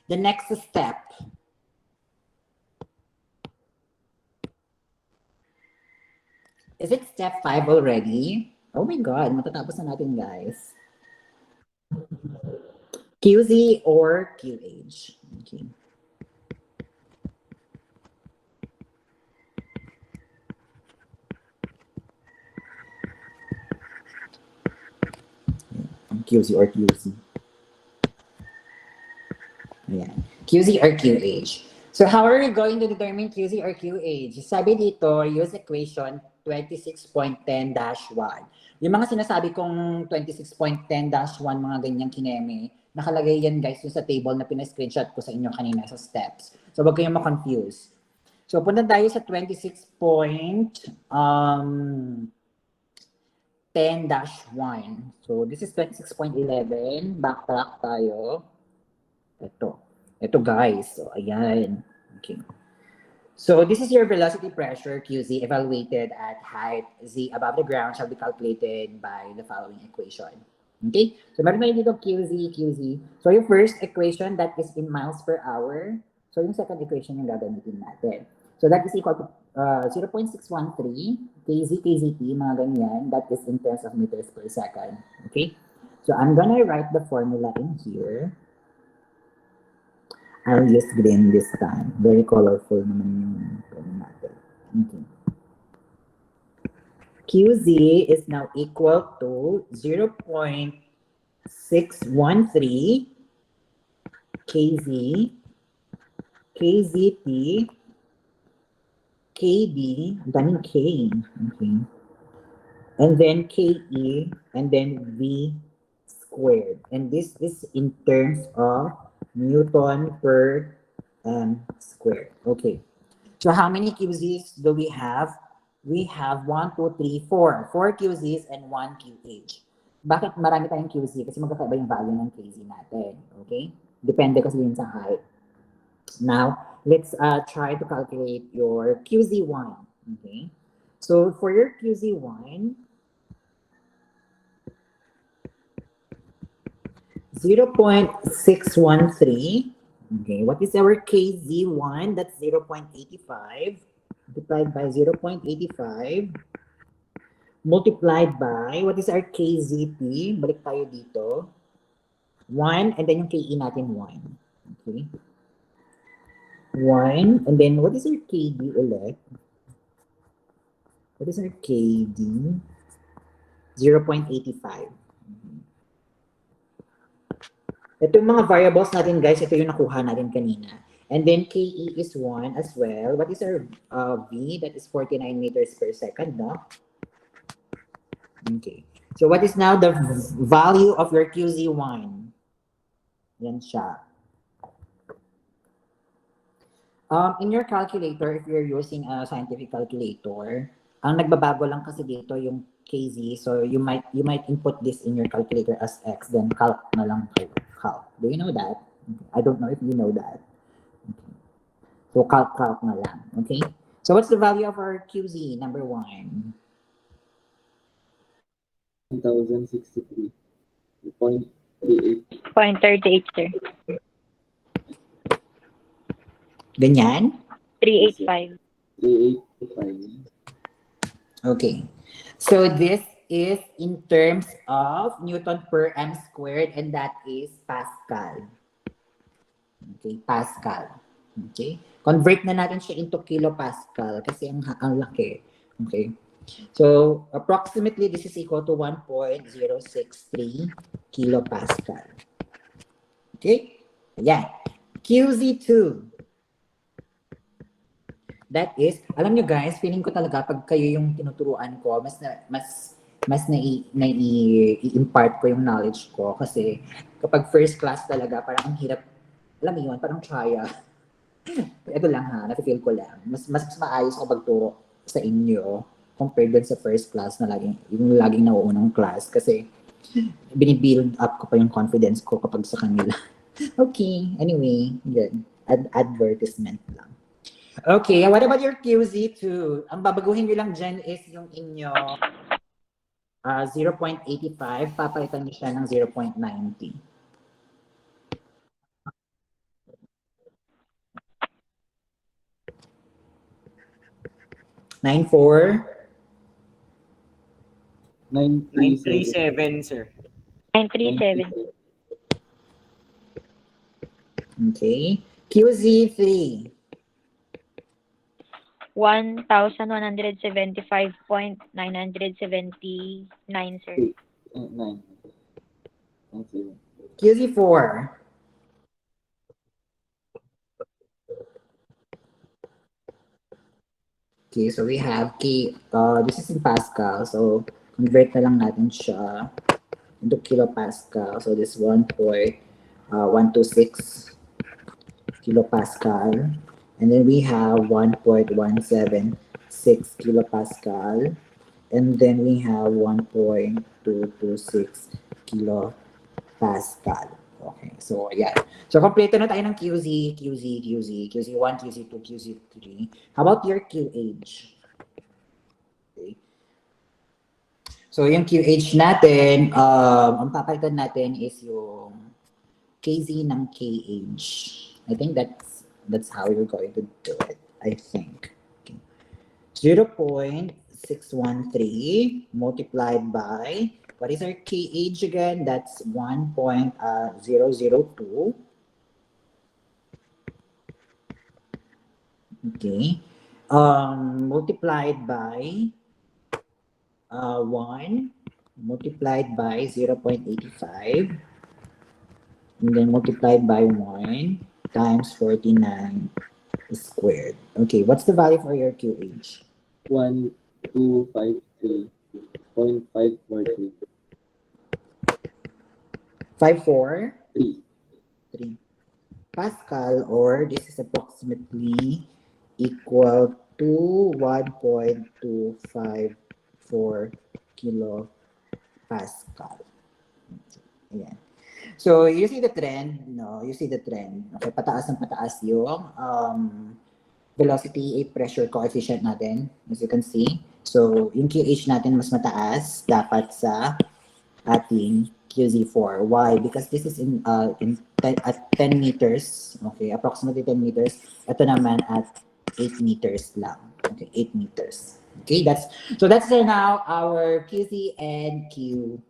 the next step? Is it step 5 already? Oh my God, matatapos na natin, guys. QZ or QH? Okay. QZ or QC. Ayan. QZ or QH. So how are we going to determine QZ or QH? Sabi dito, use equation 26.10-1. Yung mga sinasabi kong 26.10-1, mga ganyang kineme, nakalagay yan guys yung sa table na pina-screenshot ko sa inyo kanina sa steps. So wag kayong ma-confuse. So punta tayo sa 10-1. So this is 26.11. Backtrack tayo. Ito guys. So ayan. Okay. So this is your velocity pressure QZ evaluated at height Z above the ground shall be calculated by the following equation. Okay? So meron tayo dito QZ. So yung first equation that is in miles per hour. So yung second equation yung gagamitin natin. So that is equal to 0.613 kZT, mga ganyan. That is in terms of meters per second. Okay? So I'm gonna write the formula in here. I'll use green this time. Very colorful naman yung natin. Okay. QZ is now equal to 0.613 KZ, KZT, KB, ang daming K. Okay. And then KE, and then V squared. And this is in terms of Newton per squared. Okay. So how many QZs do we have? We have 1, 2, 3, 4. 4 QZs and 1 QH. Bakit marami tayong QZ? Kasi magkakaiba yung value ng KZ natin. Okay? Depende kasi yun sa height. Now, let's try to calculate your QZ1. Okay? So for your QZ1, 0.613. Okay, what is our KZ1? That's 0.85 multiplied by 0.85 multiplied by, what is our KZT? Balik tayo dito. 1, and then yung KE natin 1. Okay. 1, and then what is our KD ulit? What is our KD? 0.85. Ito yung mga variables natin, guys. Ito yung nakuha natin kanina. And then KE is 1 as well. What is our V? That is 49 meters per second, no? Okay. So what is now the value of your QZ1? Yan siya. In your calculator, if you're using a scientific calculator, ang nagbabago lang kasi dito yung KZ. So you might input this in your calculator as X, then calc na lang kayo. Calc. Do you know that? I don't know if you know that. Okay. So calc na lang. Okay. So what's the value of our QZ number 1? 1063.38. 0.38, sir. Ganyan? 385. 38.5. Okay. So this is in terms of Newton per m squared, and that is Pascal. Okay, Pascal. Okay. Convert na natin siya into kilopascal kasi ang laki. Okay. So approximately this is equal to 1.063 kilopascal. Okay. Ayan. QZ2. That is, alam nyo guys, feeling ko talaga pag kayo yung tinuturuan ko, mas nai-impart ko yung knowledge ko kasi kapag first class talaga, parang ang hirap, alam mo yun, parang trial. Ito lang ha, nafe-feel ko lang. Mas maayos ako pagturo sa inyo compared dun sa first class na laging nauunang class kasi binibuild up ko pa yung confidence ko kapag sa kanila. Okay, anyway, good. Advertisement lang. Okay, what about your QZ2? Ang babaguhin nyo lang dyan is yung inyo 0.85. Papalitan nyo siya ng 0.90. 94. 937. 937, sir. 937. Okay. QZ3. 1,175.979, sir. 9. 97. QZ4. Okay, so we have this is in Pascal, so convert na lang natin siya into kilopascal. So this 1.126 kilopascal. And then we have 1.176 kilopascal. And then we have 1.226 kilopascal. Okay, so yeah. So kompleto na tayo ng QZ1, QZ2, QZ3. How about your QH? Okay. So yung QH natin, ang papalitan natin is yung KZ ng KH. I think that's how we're going to do it. I think. Okay. 0.613 multiplied by, what is our KH again? That's 1.002. Okay. Multiplied by 1 multiplied by 0.85. And then multiplied by 1 times 49 squared. Okay, what's the value for your QH? 1253.543. 54? 3. 3 Pascal, or this is approximately equal to 1.254 kilopascal. Ayan. So, you see the trend, no? You see the trend. Okay, pataas ng pataas yung velocity pressure coefficient natin, as you can see. So, yung QH natin mas mataas dapat sa ating QZ4. Why? Because this is at 10 meters, okay, approximately 10 meters. Ito naman at 8 meters lang. Okay, 8 meters. Okay, that's now our QZ and QH.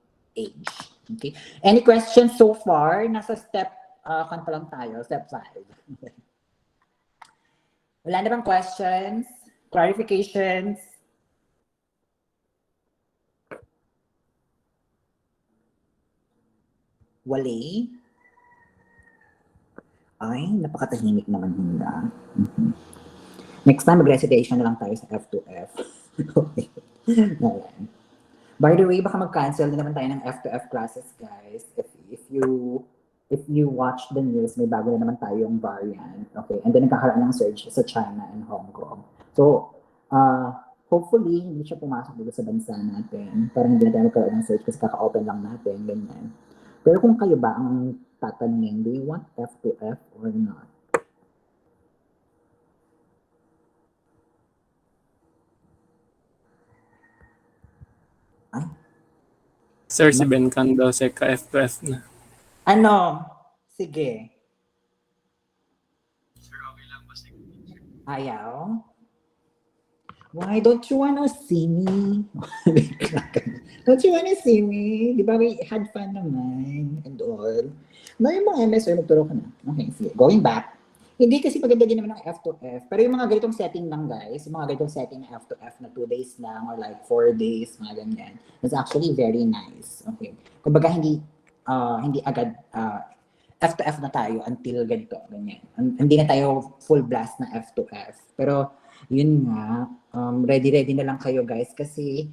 Okay. Any questions so far? Nasa step kan pa lang tayo, step 5. Wala na bang questions? Clarifications? Wali? Ay, napakatahimik naman nila. Next time, mag-recitation na lang tayo sa F2F. Okay. By the way, baka mag-cancel na naman tayo ng F2F classes, guys. If you watch the news, may bago na naman tayong variant. Okay, and then nagkakaroon ng surge sa China and Hong Kong. So, hopefully, hindi siya pumasok dito sa bansa natin. Parang hindi na tayo magkaroon ng surge kasi kaka-open lang natin, ganyan. Pero kung kayo ba ang tatanungin, do you want F2F or not? Ay, Sir, si Ben Kang daw sa ka-F2F na. ano? Sige. Ayaw? Why don't you wanna see me? Don't you wanna see me? Di ba we had fun naman and all? No, yung mga MS, magturo ka na. Okay, sige. Going back. Hindi kasi maganda din naman ng F2F. Pero yung mga ganitong setting lang, guys, yung mga ganitong setting ng F2F na 2 days lang or like 4 days, mga ganyan. That's actually very nice. Okay. Kumbaga, hindi agad F2F na tayo until ganito, ganyan. Hindi na tayo full blast na F2F. Pero, yun nga, ready na lang kayo, guys, kasi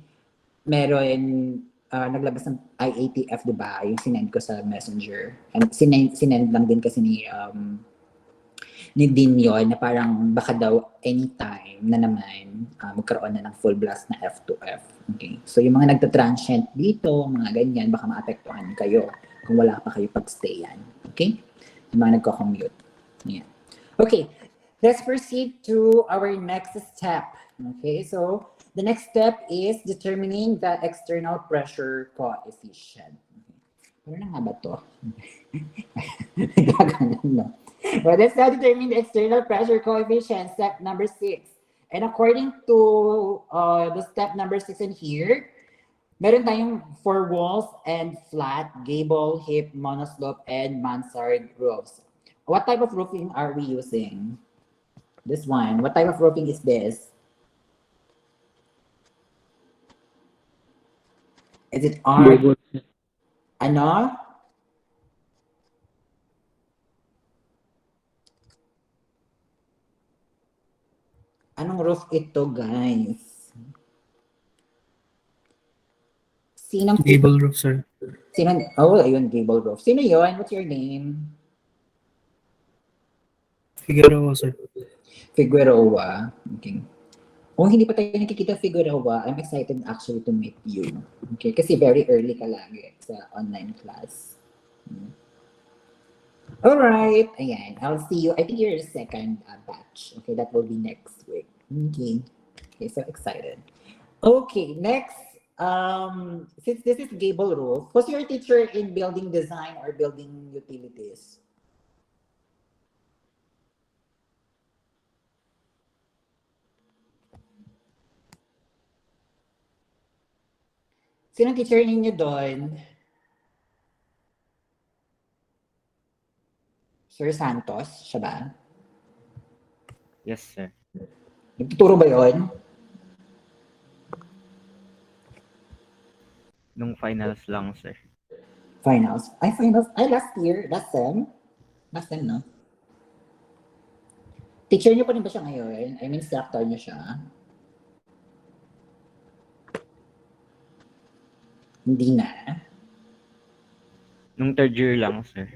meron naglabas ng IATF, di ba? Yung sinend ko sa messenger. And sinend lang din kasi ni Dean yun, na parang baka daw anytime na naman magkaroon na ng full blast na F2F. Okay? So yung mga nagtatransient dito, mga ganyan, baka maapektuhan kayo kung wala pa kayo pag-stayan. Okay? Yung mga nagko-commute. Yeah. Okay. Let's proceed to our next step. Okay, so the next step is determining the external pressure coefficient. Ano na nga ba to? Gaganon, no? But let's now determine the external pressure coefficient, step number 6. And according to the step number 6 in here, meron tayong for walls and flat, gable, hip, monoslope, and mansard roofs. What type of roofing are we using? This one. What type of roofing is this? Is it art? Gable. Ano? Anong roof ito, guys? Sinong Gable roof, sir. Oh, ayun, gable roof. Sino yun? What's your name? Figueroa, sir. Figueroa. Okay. Oh, hindi pa tayo nakikita, Figueroa. I'm excited actually to meet you. Okay, kasi very early ka lagi sa online class. Alright, ayan. I'll see you. I think you're the second batch. Okay, that will be next week. Okay. Okay, so excited. Okay, next. Since this is gable roof, who's your teacher in building design or building utilities? Sino teacher ninyo doon? Sir Santos, siya ba? Yes, sir. Nagtuturo ba yun? Nung finals lang, sir. Finals? Ay, finals. Ay, last year. Last sem? Last sem, no? Teacher niyo pa rin ba siya ngayon? I mean, instructor niyo siya? Hindi na. Nung third year lang, sir.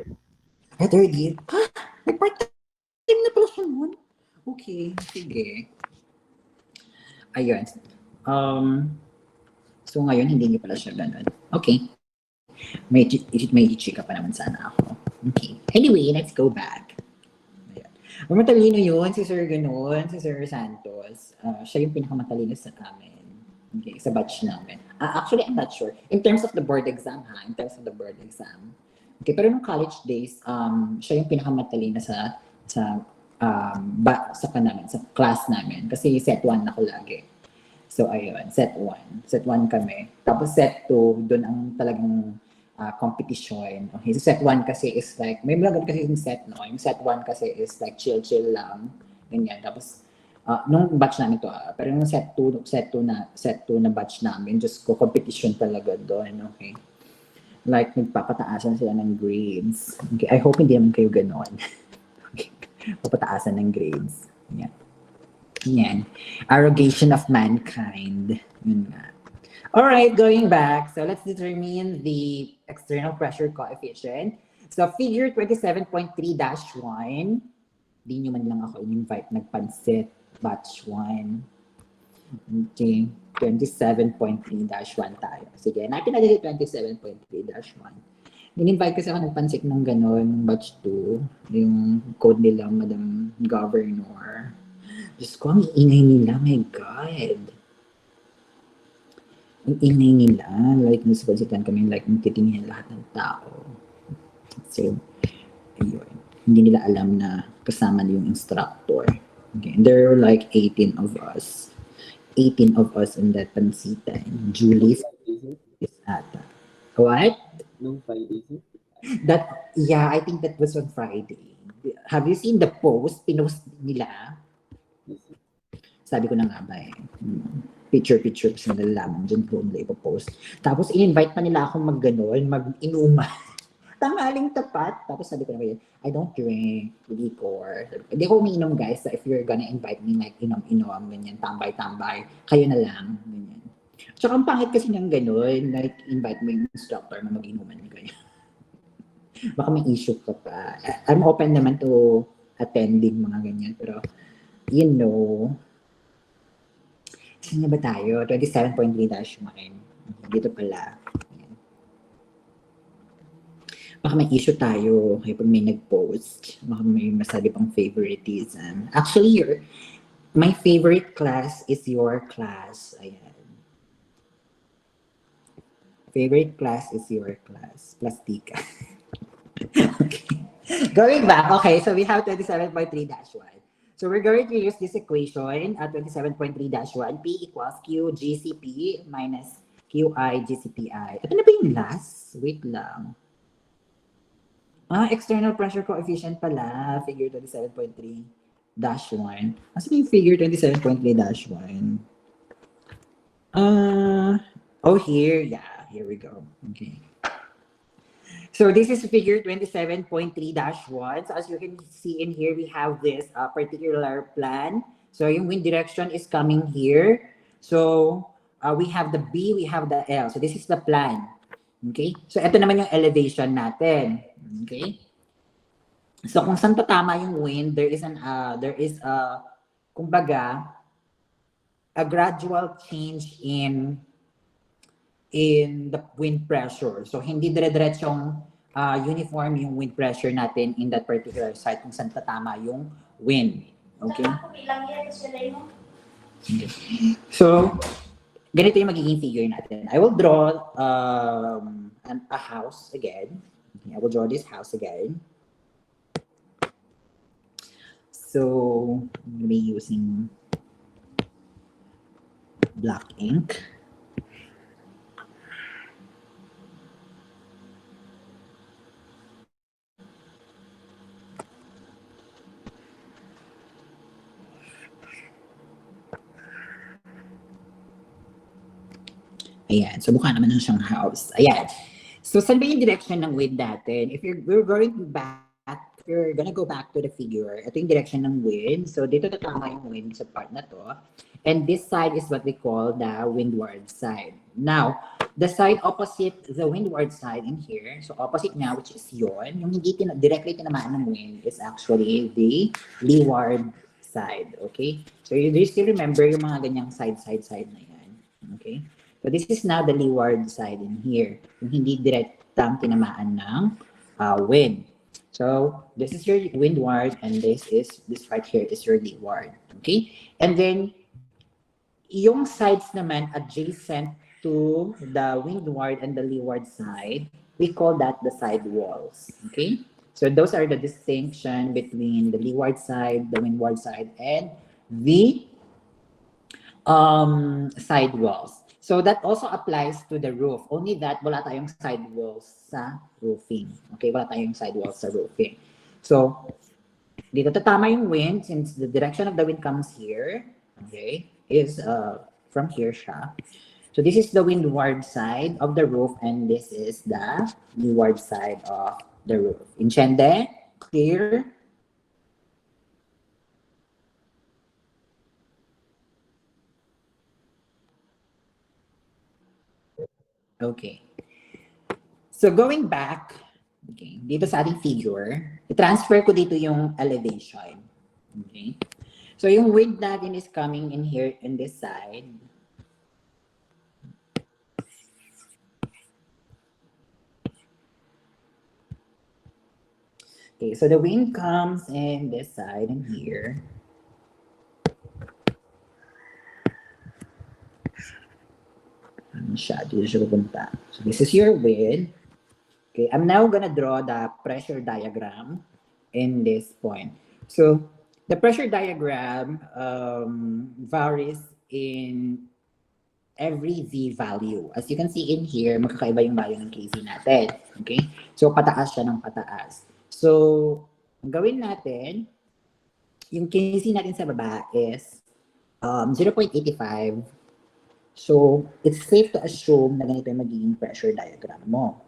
Ay, third year? Ha? Nag-part-time na pala siya nun? Okay, sige. Ayun. So ngayon, hindi niyo pala siya ganun. Okay. May chika pa naman sana ako. Okay. Anyway, let's go back. Ayan. Matalino yun, si Sir Ganon, si Sir Santos. Siya yung pinakamatalino sa amin. Okay, sa batch namin. Actually, I'm not sure. In terms of the board exam, ha? In terms of the board exam. Okay, pero nung college days, siya yung pinakamatalino sa class namin. Kasi set 1 ako lagi. So, ayun, set 1. Set 1 kami. Tapos set 2, doon ang talagang competition. Okay, so set 1 kasi is like, may mga kasi yung set, no? Yung set 1 kasi is like chill-chill lang. Ganyan. Tapos, nung batch namin to, pero yung set 2 na batch namin, just ko competition talaga doon, okay? Like, nagpapataasan sila ng grades. Okay, I hope hindi naman kayo ganon. Okay, papataasan ng grades. Yan. Yan. Arrogation of mankind. Yun nga. Alright, going back. So let's determine the external pressure coefficient. So figure 27.3-1. Di nyo man lang ako in-invite nagpansit. Batch 1. Okay. 27.3-1 tayo. Sige, natin na dito 27.3-1. In-invite kasi ako nagpansit ng gano'n, batch 2. Yung code nila, Madam Governor. Diyos ko, ang ingay nila. My God. Ang ingay nila. Like, nasupansitan kami, like, titingin lahat ng tao. So, ayun. Hindi nila alam na kasama na yung instructor. Okay. And there were like 18 of us. 18 of us in that pansitan. Julie is ata. What? Nung Friday, sir? Yeah, I think that was on Friday. Have you seen the post? Pinost nila. Yes, sir. Sabi ko na nga ba eh. Picture sa nalalaman dyan ko nila ipopost. Tapos in-invite pa nila akong mag-ganon, mag-inuma. Tanghaling tapat. Tapos sabi ko na yun, I don't drink liquor. Hindi ko umiinom guys. So if you're gonna invite me like inom-inom, ganyan, tambay-tambay, kayo na lang. Ganyan. Tsaka ang pangit kasi ng ganon, like invite mo yung instructor na mag-inuman ganyan. Baka may issue ka pa. I'm open naman to attending mga ganyan. Pero, you know, saan na ba tayo? 27.3-1. Dito pala. Baka may issue tayo kapag may nag-post. Baka may masabi pang favoritism. Actually, my favorite class is your class. Ayan. Favorite class is your class. Plastika. Okay. Going back, okay, so we have 27.3-1. So we're going to use this equation at 27.3-1. P equals Q GCP minus QI GCPI. Ito na ba yung last? Wait lang. External pressure coefficient pala. Figure 27.3-1. Asa yung figure 27.3-1? Here. Yeah, here we go. Okay. So this is figure 27.3-1. So as you can see in here, we have this particular plan. So yung wind direction is coming here. So we have the B, we have the L. So this is the plan. Okay? So ito naman yung elevation natin. Okay? So kung saan tatama yung wind, there is kumbaga, a gradual change in the wind pressure. So, hindi dire-diretsong uniform yung wind pressure natin in that particular site kung saan tatama yung wind. Okay? Okay. So, ganito yung magiging figure natin. I will draw a house again. Okay, I will draw this house again. So, I'm going to be using black ink. Ayan. So, mukha naman siyang house. Ayan. So, saan ba yung direction ng wind natin? If we're gonna go back to the figure, ito yung direction ng wind. So, dito tatama yung wind sa part na to. And this side is what we call the windward side. Now, the side opposite the windward side in here, so opposite niya, which is yon, yung hindi directly tinamaan ng wind is actually the leeward side. Okay? So, do you still remember yung mga ganyang side na yan? Okay? So this is now the leeward side in here. Yung hindi direktang tinamaan ng wind. So this is your windward and this right here is your leeward. Okay? And then yung sides naman adjacent to the windward and the leeward side, we call that the side walls. Okay? So those are the distinction between the leeward side, the windward side, and the side walls. So that also applies to the roof. Only that wala tayong side walls sa roofing. Okay, wala tayong side walls sa roofing. So dito tatama yung wind since the direction of the wind comes here. Okay, is from here siya. So this is the windward side of the roof and this is the leeward side of the roof. Intende? Clear? Okay. So going back, okay, dito sa ating figure, i-transfer ko dito yung elevation. Okay. So yung wind natin is coming in here in this side. Okay, so the wind comes in this side and here. Dito siya pupunta. So this is your wind. Okay, I'm now gonna draw the pressure diagram in this point. So the pressure diagram varies in every V value. As you can see in here, magkakaiba yung value ng KZ natin. Okay? So pataas siya ng pataas. So ang gawin natin, yung KZ natin sa baba is 0.85. So, it's safe to assume na ganito yung magiging pressure diagram mo.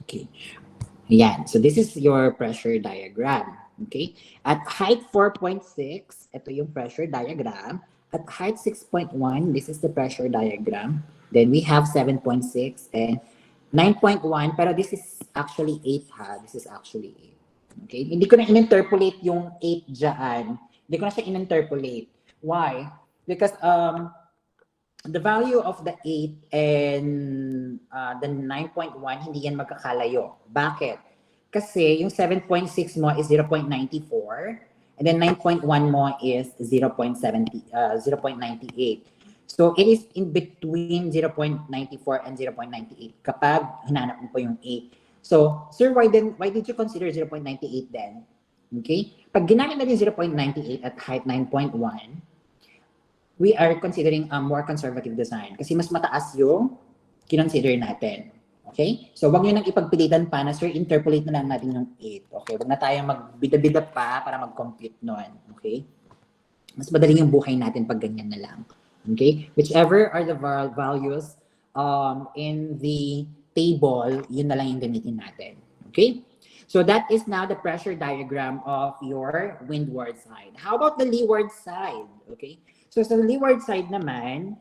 Okay. Ayan. So, this is your pressure diagram. Okay? At height 4.6, ito yung pressure diagram. At height 6.1, this is the pressure diagram. Then we have 7.6 and 9.1, pero this is actually 8 ha. This is actually 8. Okay? Hindi ko na in-interpolate yung 8 dyan. Hindi ko na siya in-interpolate. Why? Because the value of the 8 and the 9.1, hindi yan magkakalayo. Bakit? Kasi yung 7.6 mo is 0.94 and then 9.1 mo is 0.98. So it is in between 0.94 and 0.98 kapag hinanap mo po yung 8. So, sir, why did you consider 0.98 then? Okay? Pag ginamit natin 0.98 at height 9.1, we are considering a more conservative design kasi mas mataas yung kinonsider natin. Okay? So, wag nyo nang ipagpilitan pa na, sir, interpolate na lang natin yung 8. Okay? Wag na tayong magbida-bida pa para mag-compute nun. Okay? Mas madaling yung buhay natin pag ganyan na lang. Okay? Whichever are the values in the table, yun na lang yung gamitin natin. Okay? So, that is now the pressure diagram of your windward side. How about the leeward side? Okay? So, sa leeward side naman,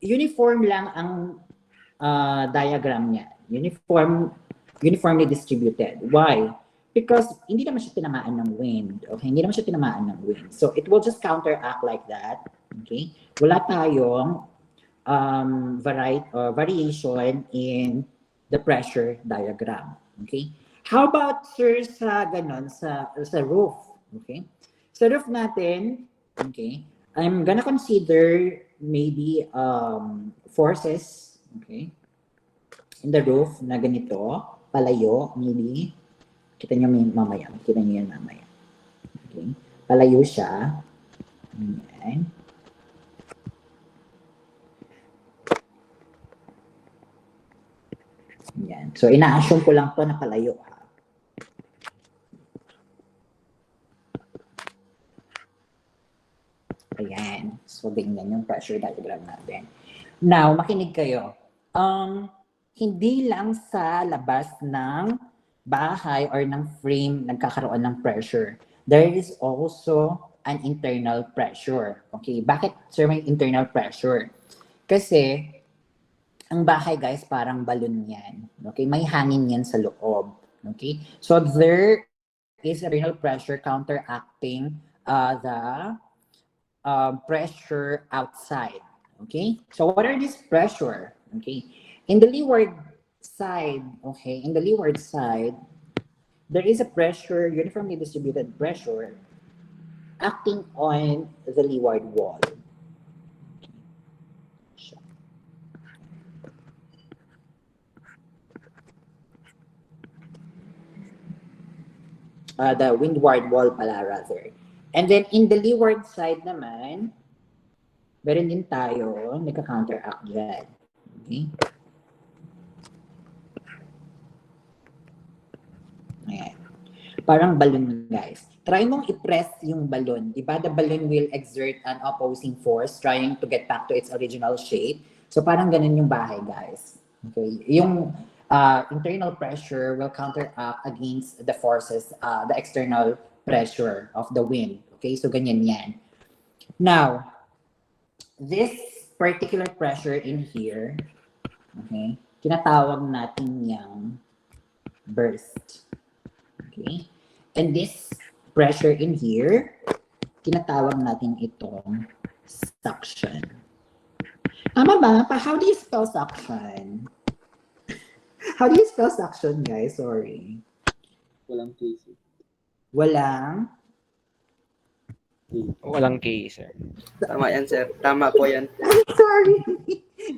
uniform lang ang diagram niya. Uniformly distributed. Why? Because hindi naman siya tinamaan ng wind. Okay? Hindi naman siya tinamaan ng wind. So, it will just counteract like that. Okay? Wala tayong variation in the pressure diagram. Okay? How about, sir, sa ganon, sa roof? Okay? Sa roof natin, okay, I'm gonna consider maybe forces, okay, in the roof na ganito, palayo, maybe. Kita nyo mamaya. Kita nyo yan mamaya. Okay. Palayo siya. Ayan. Ayan. So, ina-assume ko lang to na palayo, ha. Ayan. So, ganyan yung pressure diagram natin. Now, makinig kayo. Hindi lang sa labas ng bahay or ng frame nagkakaroon ng pressure. There is also an internal pressure. Okay, bakit, sir, may internal pressure? Kasi, ang bahay, guys, parang balon yan. Okay, may hangin yan sa loob. Okay, so there is internal pressure counteracting the pressure outside. Okay, so what are these pressure? Okay, in the leeward side, there is a pressure, uniformly distributed pressure acting on the leeward wall. The windward wall pala rather. And then in the leeward side naman, meron din tayo nagka-counteract dyan. Okay? Ayan. Parang balloon, guys. Try mong i-press yung balloon. Diba? The balloon will exert an opposing force trying to get back to its original shape. So parang ganun yung bahay, guys. Okay? Yung internal pressure will counteract against the forces, the external pressure of the wind. Okay? So ganyan yan. Now, this particular pressure in here, okay, tinatawag natin yung burst. Okay? And this pressure in here, tinatawag natin itong suction. Tama ba? How do you spell suction? How do you spell suction, guys? Sorry. Walang case. Walang? Walang K, sir. Tama yan, sir. Tama po yan. Sorry.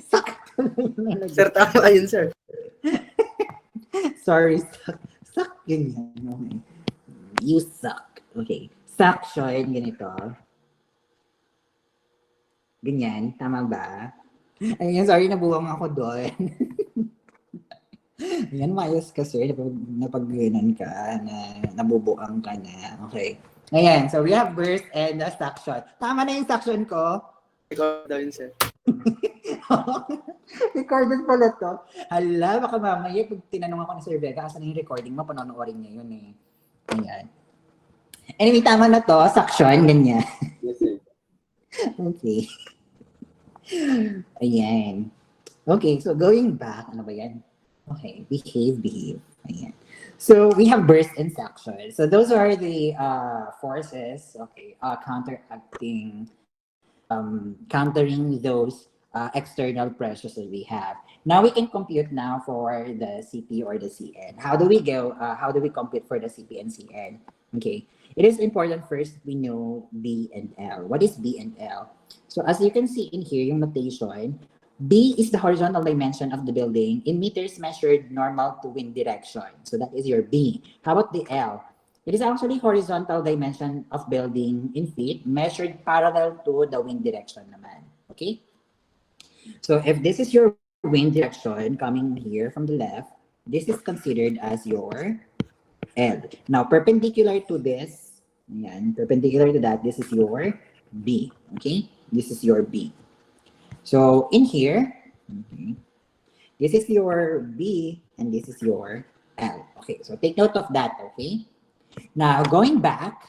Sakto na yung nilagay. Sir, tama yun, sir. Sorry, suck. Ganyan. Okay. You suck. Okay. Suction, ganito. Ganyan. Tama ba? Ayan, sorry, nabuwang ako doon. Ayan, mayos kasi. Napag-ganan ka, nabubuang ka na. Okay. Ayan, so we have burst and suction. Tama na yung suction ko? Ikaw daw yun, sir. Recorded pala to. Hala, baka mamaya pag tinanong ako ni Sir Vega, asan yung recording mo, panonoorin niya yun eh. Ayan. Anyway, tama na to. Suction, ganyan. Yes, sir. Okay. Ayan. Okay, so going back, ano ba yan? Okay, behave. Ayan. So we have burst and suction. So those are the forces, okay, countering those external pressures that we have. Now we can compute now for the CP or the CN. How do we go? How do we compute for the CP and CN? Okay, it is important first we know B and L. What is B and L? So as you can see in here, yung notation, B is the horizontal dimension of the building in meters measured normal to wind direction. So that is your B. How about the L? It is actually horizontal dimension of building in feet measured parallel to the wind direction naman. Okay? So if this is your wind direction coming here from the left, this is considered as your L. Now, perpendicular to this, ayan, perpendicular to that, this is your B. Okay? This is your B. So in here, okay, this is your B and this is your L. Okay, so take note of that, okay? Now, going back,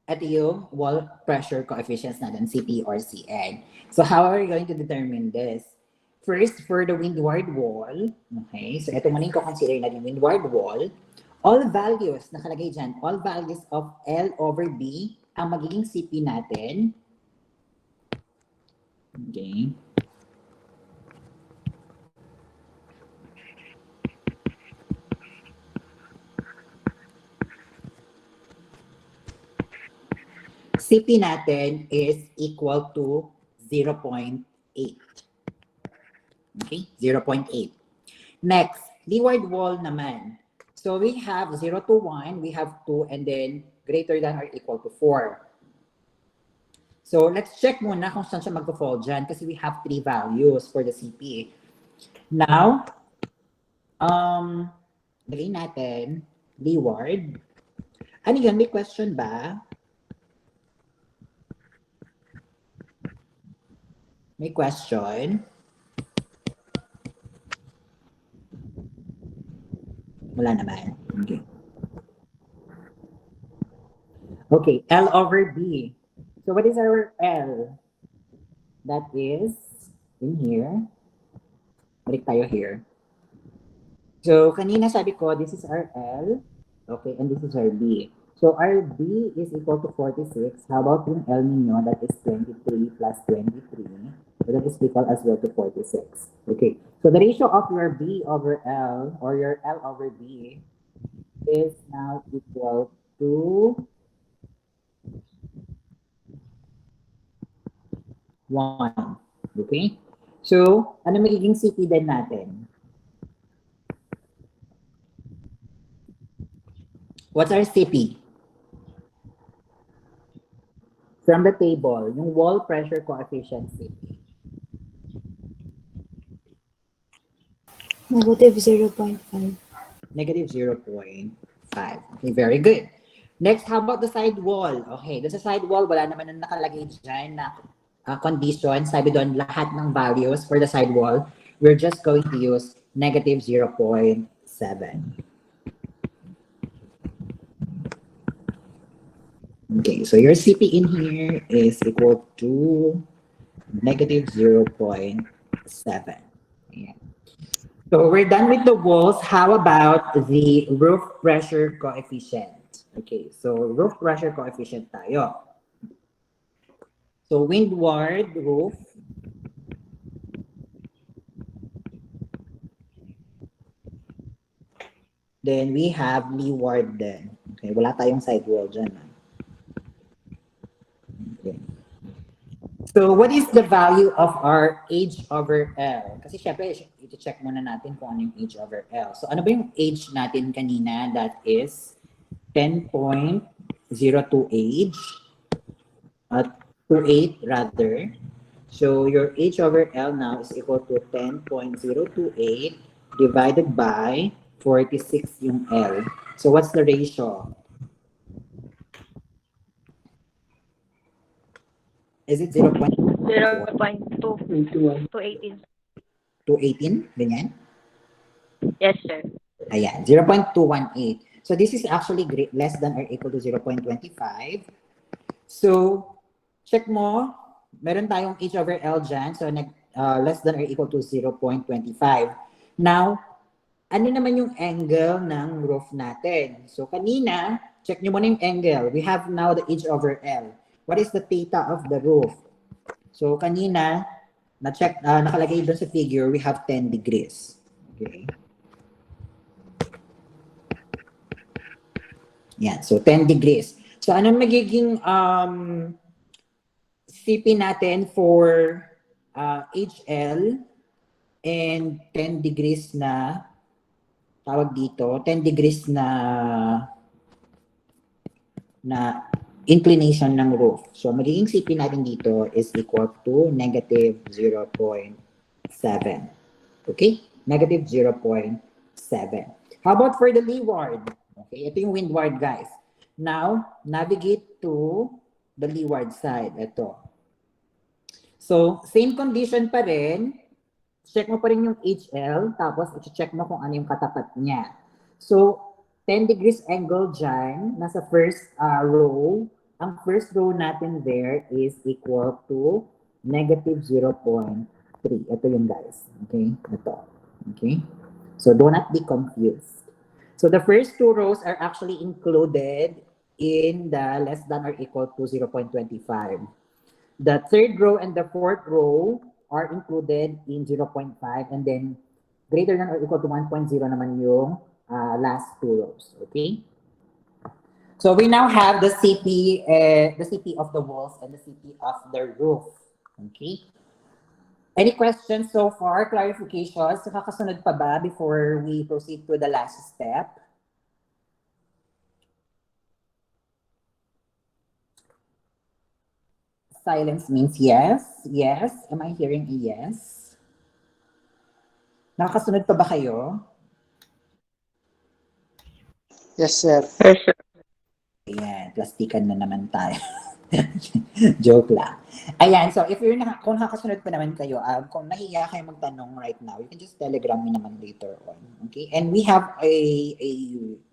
at yung wall pressure coefficients natin, CP or CN. So how are we going to determine this? First, for the windward wall, okay, so ito muna yung consider natin windward wall, all values, nakalagay dyan, all values of L over B, ang magiging CP natin, okay, CP natin is equal to 0.8. Okay, 0.8. Next, leeward wall naman. So we have 0 to 1, we have 2, and then greater than or equal to 4. So let's check muna kung saan siya mag-fall dyan kasi we have 3 values for the CP. Now, lagay natin, leeward. Ano yun? May question ba? May question? Wala naman. Okay. Okay, L over B. So what is our L? That is in here. Balik tayo here. So kanina sabi ko, this is our L. Okay, and this is our B. So our B is equal to 46. How about yung L ninyo? That is 23 plus 23. So that is equal as well to 46. Okay, so the ratio of your B over L or your L over B is now equal to 1. Okay? So, ano magiging CP din natin? What's our CP? From the table, yung wall pressure coefficient CP. Negative 0.5. Negative 0.5. Okay, very good. Next, how about the side wall? Okay, doon sa side wall, wala naman na nakalagay dyan na condition. Sabi doon, lahat ng values for the side wall, we're just going to use negative 0.7. Okay, so your CP in here is equal to negative 0.7. Ayan. So we're done with the walls. How about the roof pressure coefficient? Okay, so roof pressure coefficient tayo. So windward roof. Then we have leeward din. Okay, wala tayong side wall dyan. Okay. So what is the value of our H over L? Kasi syempre, i-check muna natin kung ano yung H over L. So ano ba yung H natin kanina? That is 10.02 H. 28 rather. So your H over L now is equal to 10.028 divided by 46 yung L. So what's the ratio? Is it 0.2 0.2 to 18. to 18? Ganyan? Yes, sir. Ayan, 0.218. So this is actually less than or equal to 0.25. So check mo, meron tayong H over L dyan. So, less than or equal to 0.25. Now, ano naman yung angle ng roof natin? So, kanina, check nyo muna yung angle. We have now the H over L. What is the theta of the roof? So, kanina, nakalagay doon sa figure, we have 10 degrees. Okay. Yan. So, 10 degrees. So, anong magiging CP natin for HL and 10 degrees na tawag dito, 10 degrees na inclination ng roof. So, magiging CP natin dito is equal to negative 0.7. Okay? Negative 0.7. How about for the leeward? Okay, ito yung windward, guys. Now, navigate to the leeward side. Ito. So, same condition pa rin. Check mo pa rin yung HL, tapos i-check mo kung ano yung katapat niya. So, 10 degrees angle dyan, nasa first row. Ang first row natin there is equal to negative 0.3. Ito yung guys. Okay? Ito. Okay? So, do not be confused. So, the first two rows are actually included in the less than or equal to 0.25. The third row and the fourth row are included in 0.5, and then greater than or equal to 1.0 naman yung last two rows. Okay? So we now have the CP of the walls and the CP of the roof. Okay? Any questions so far? Clarifications? Nakakasunod pa ba before we proceed to the last step? Silence means yes. Yes. Am I hearing a yes? Nakakasunod pa ba kayo? Yes, sir. Yes, sir. Ayan, plastikan na naman tayo. Joke lang. Ayan, so if kung nakakasunod pa naman kayo, kung nahiya kayo magtanong right now, you can just telegram me naman later on. Okay? And we have a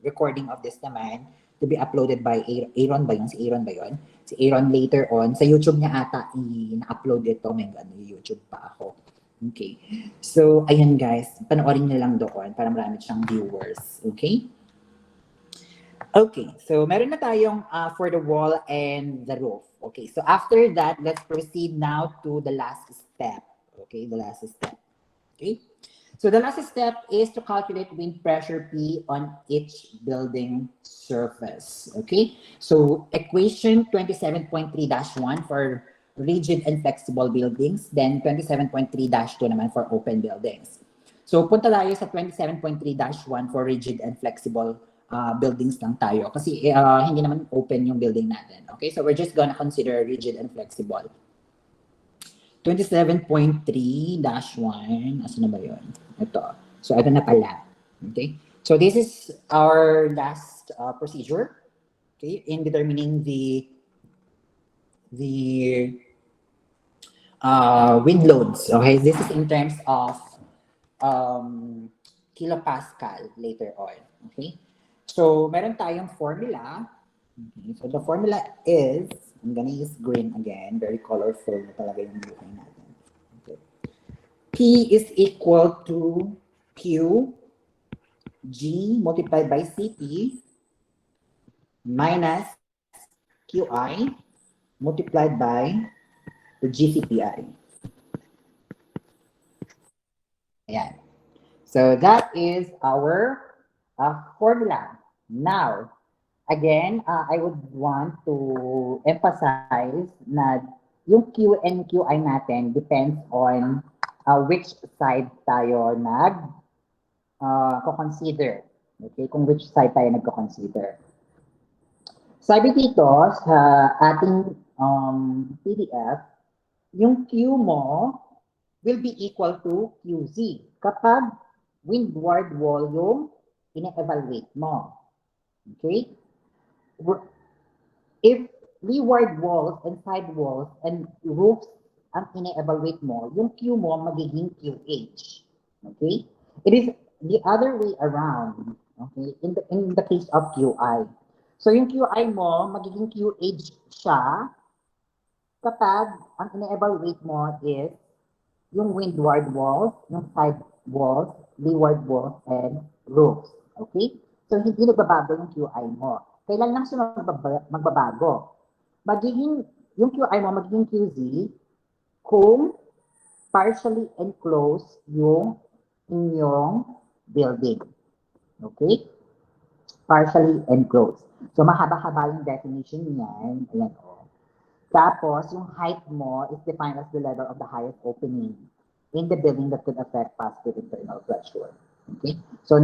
recording of this naman to be uploaded by Aaron ba yun? Si Aaron ba yun? Si Aaron later on. Sa YouTube niya ata na-upload ito. May YouTube pa ako. Okay. So, ayan guys. Panoorin niyo lang doon para marami siyang viewers. Okay? Okay, so meron na tayong for the wall and the roof. Okay, so after that, let's proceed now to the last step. Okay, the last step. Okay, so the last step is to calculate wind pressure P on each building surface. Okay, so equation 27.3-1 for rigid and flexible buildings, then 27.3-2 naman for open buildings. So punta tayo sa 27.3-1 for rigid and flexible buildings lang tayo kasi hindi naman open yung building natin. Okay, so we're just gonna consider rigid and flexible. 27.3-1, asa na ba yun? Ito. So ito na pala. Okay, so this is our last procedure, okay, in determining the wind loads. Okay, this is in terms of kilopascal later on. Okay. So, meron tayong formula. Okay, so, the formula is, I'm gonna use green again. Very colorful na talaga yung buhay natin. Okay. P is equal to Q G multiplied by CP minus QI multiplied by the GCPI. Ayan. So, that is our formula. Now, again, I would want to emphasize na yung Q and QI natin depends on which side tayo consider. Okay, kung which side tayo nagko-consider. Sabi dito sa ating PDF, yung Q mo will be equal to QZ kapag windward wall yung ine-evaluate mo. Okay? If leeward walls and side walls and roofs ang ine-evaluate mo, yung Q mo magiging QH. Okay? It is the other way around. Okay? In the case of QI. So yung QI mo magiging QH siya kapag ang ine-evaluate mo is yung windward walls, yung side walls, leeward walls, and roofs. Okay? So, hindi nagbabago yung QI mo. Kailan lang siya magbabago? Yung QI mo magiging QZ kung partially enclosed yung inyong building. Okay? Partially enclosed. So, mahaba-haba yung definition niyan. Ayan, o. Tapos, yung height mo is defined as the level of the highest opening in the building that could affect positive internal pressure. Okay? So,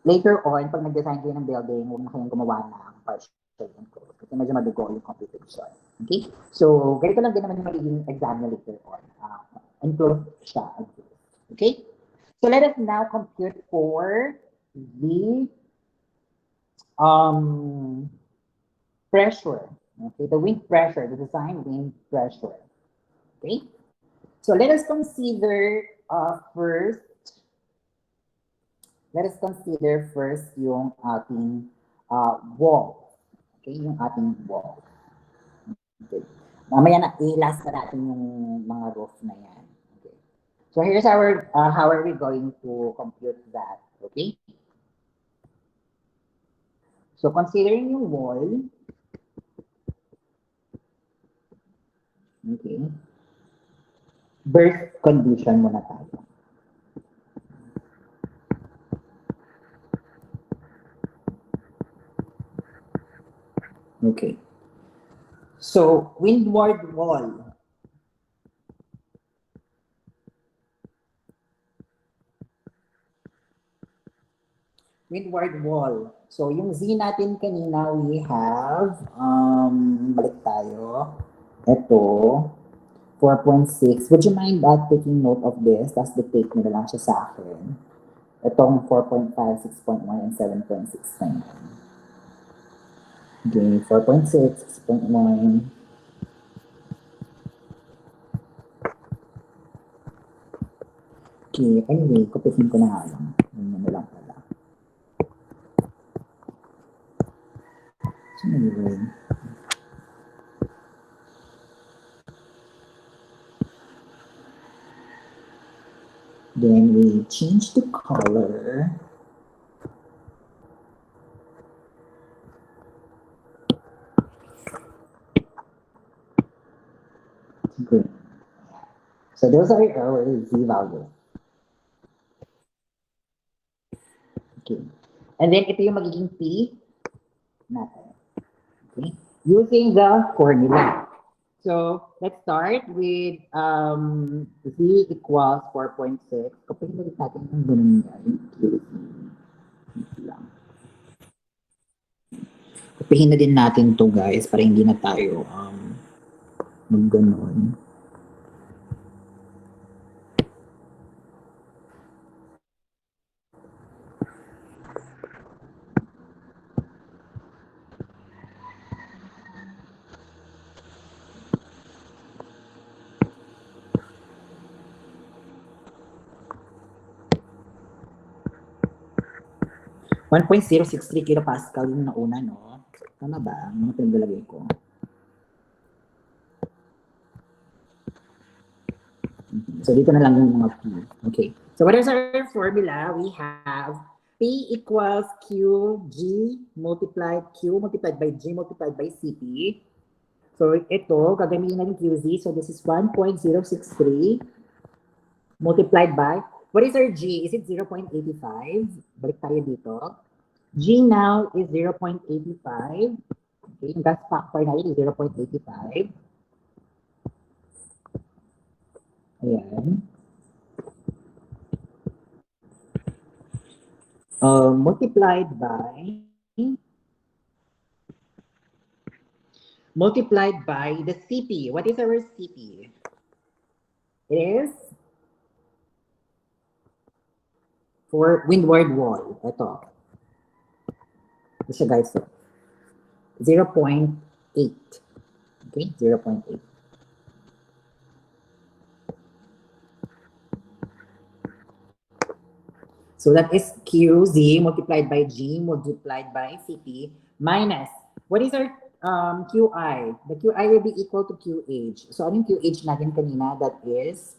later on, pag nag-design kayo ng building, huwag na kayong gumawa ng partial enclosed kasi medyo mabigo yung computation. Okay? So, ganito lang din naman yung magiging exam niya later on. Enclosed siya. Okay? So, let us now compute for the pressure. Okay, the wind pressure, the design wind pressure. Okay, so let us consider first. Let us consider first yung ating wall. Okay, yung ating wall. Okay. Mamaya na i-last na natin yung mga roof na yan. Okay. So here's our how are we going to compute that? Okay. So considering yung wall. Okay. Birth condition muna tayo. Okay. So, windward wall. Windward wall. So, yung Z natin kanina, we have, balik tayo. Ito, 4.6. Would you mind taking note of this? Tapos dictate mo na lang siya sa akin. Itong 4.5, 6.1, and 7.6 na yan. Okay, 4.6, 6.1. Okay, anyway, kupitin ko na nga lang. Yun na lang pala. So, anyway. Then we change the color. Green. So those are our Z values. Okay. And then ito yung magiging P natin. Okay. Using the formula. So let's start with Z equals 4.6. Kapag ulit natin yung ganun yan, lang. Kapihin na din natin to guys para hindi na tayo mag-ganon. .063 kilopascal yung nauna, no? Tama ba? Mga pinaglalagay ko. So, dito na lang yung mga P. Okay. So, what is our formula? We have P equals QG multiplied Q multiplied by G multiplied by CP. So, ito, gagamitin natin QZ. So, this is 1.063 multiplied by, what is our G? Is it 0.85? Balik tayo dito. G now is 0.85. Okay, yung gas factor natin is 0.85. Ayan. Multiplied by the CP. What is our CP? It is for windward wall. Ito. Ito siya guys. 0.8. Okay, 0.8. So that is QZ multiplied by G multiplied by CP minus, what is our QI. The QI will be equal to QH. So, ano yung QH natin kanina? That is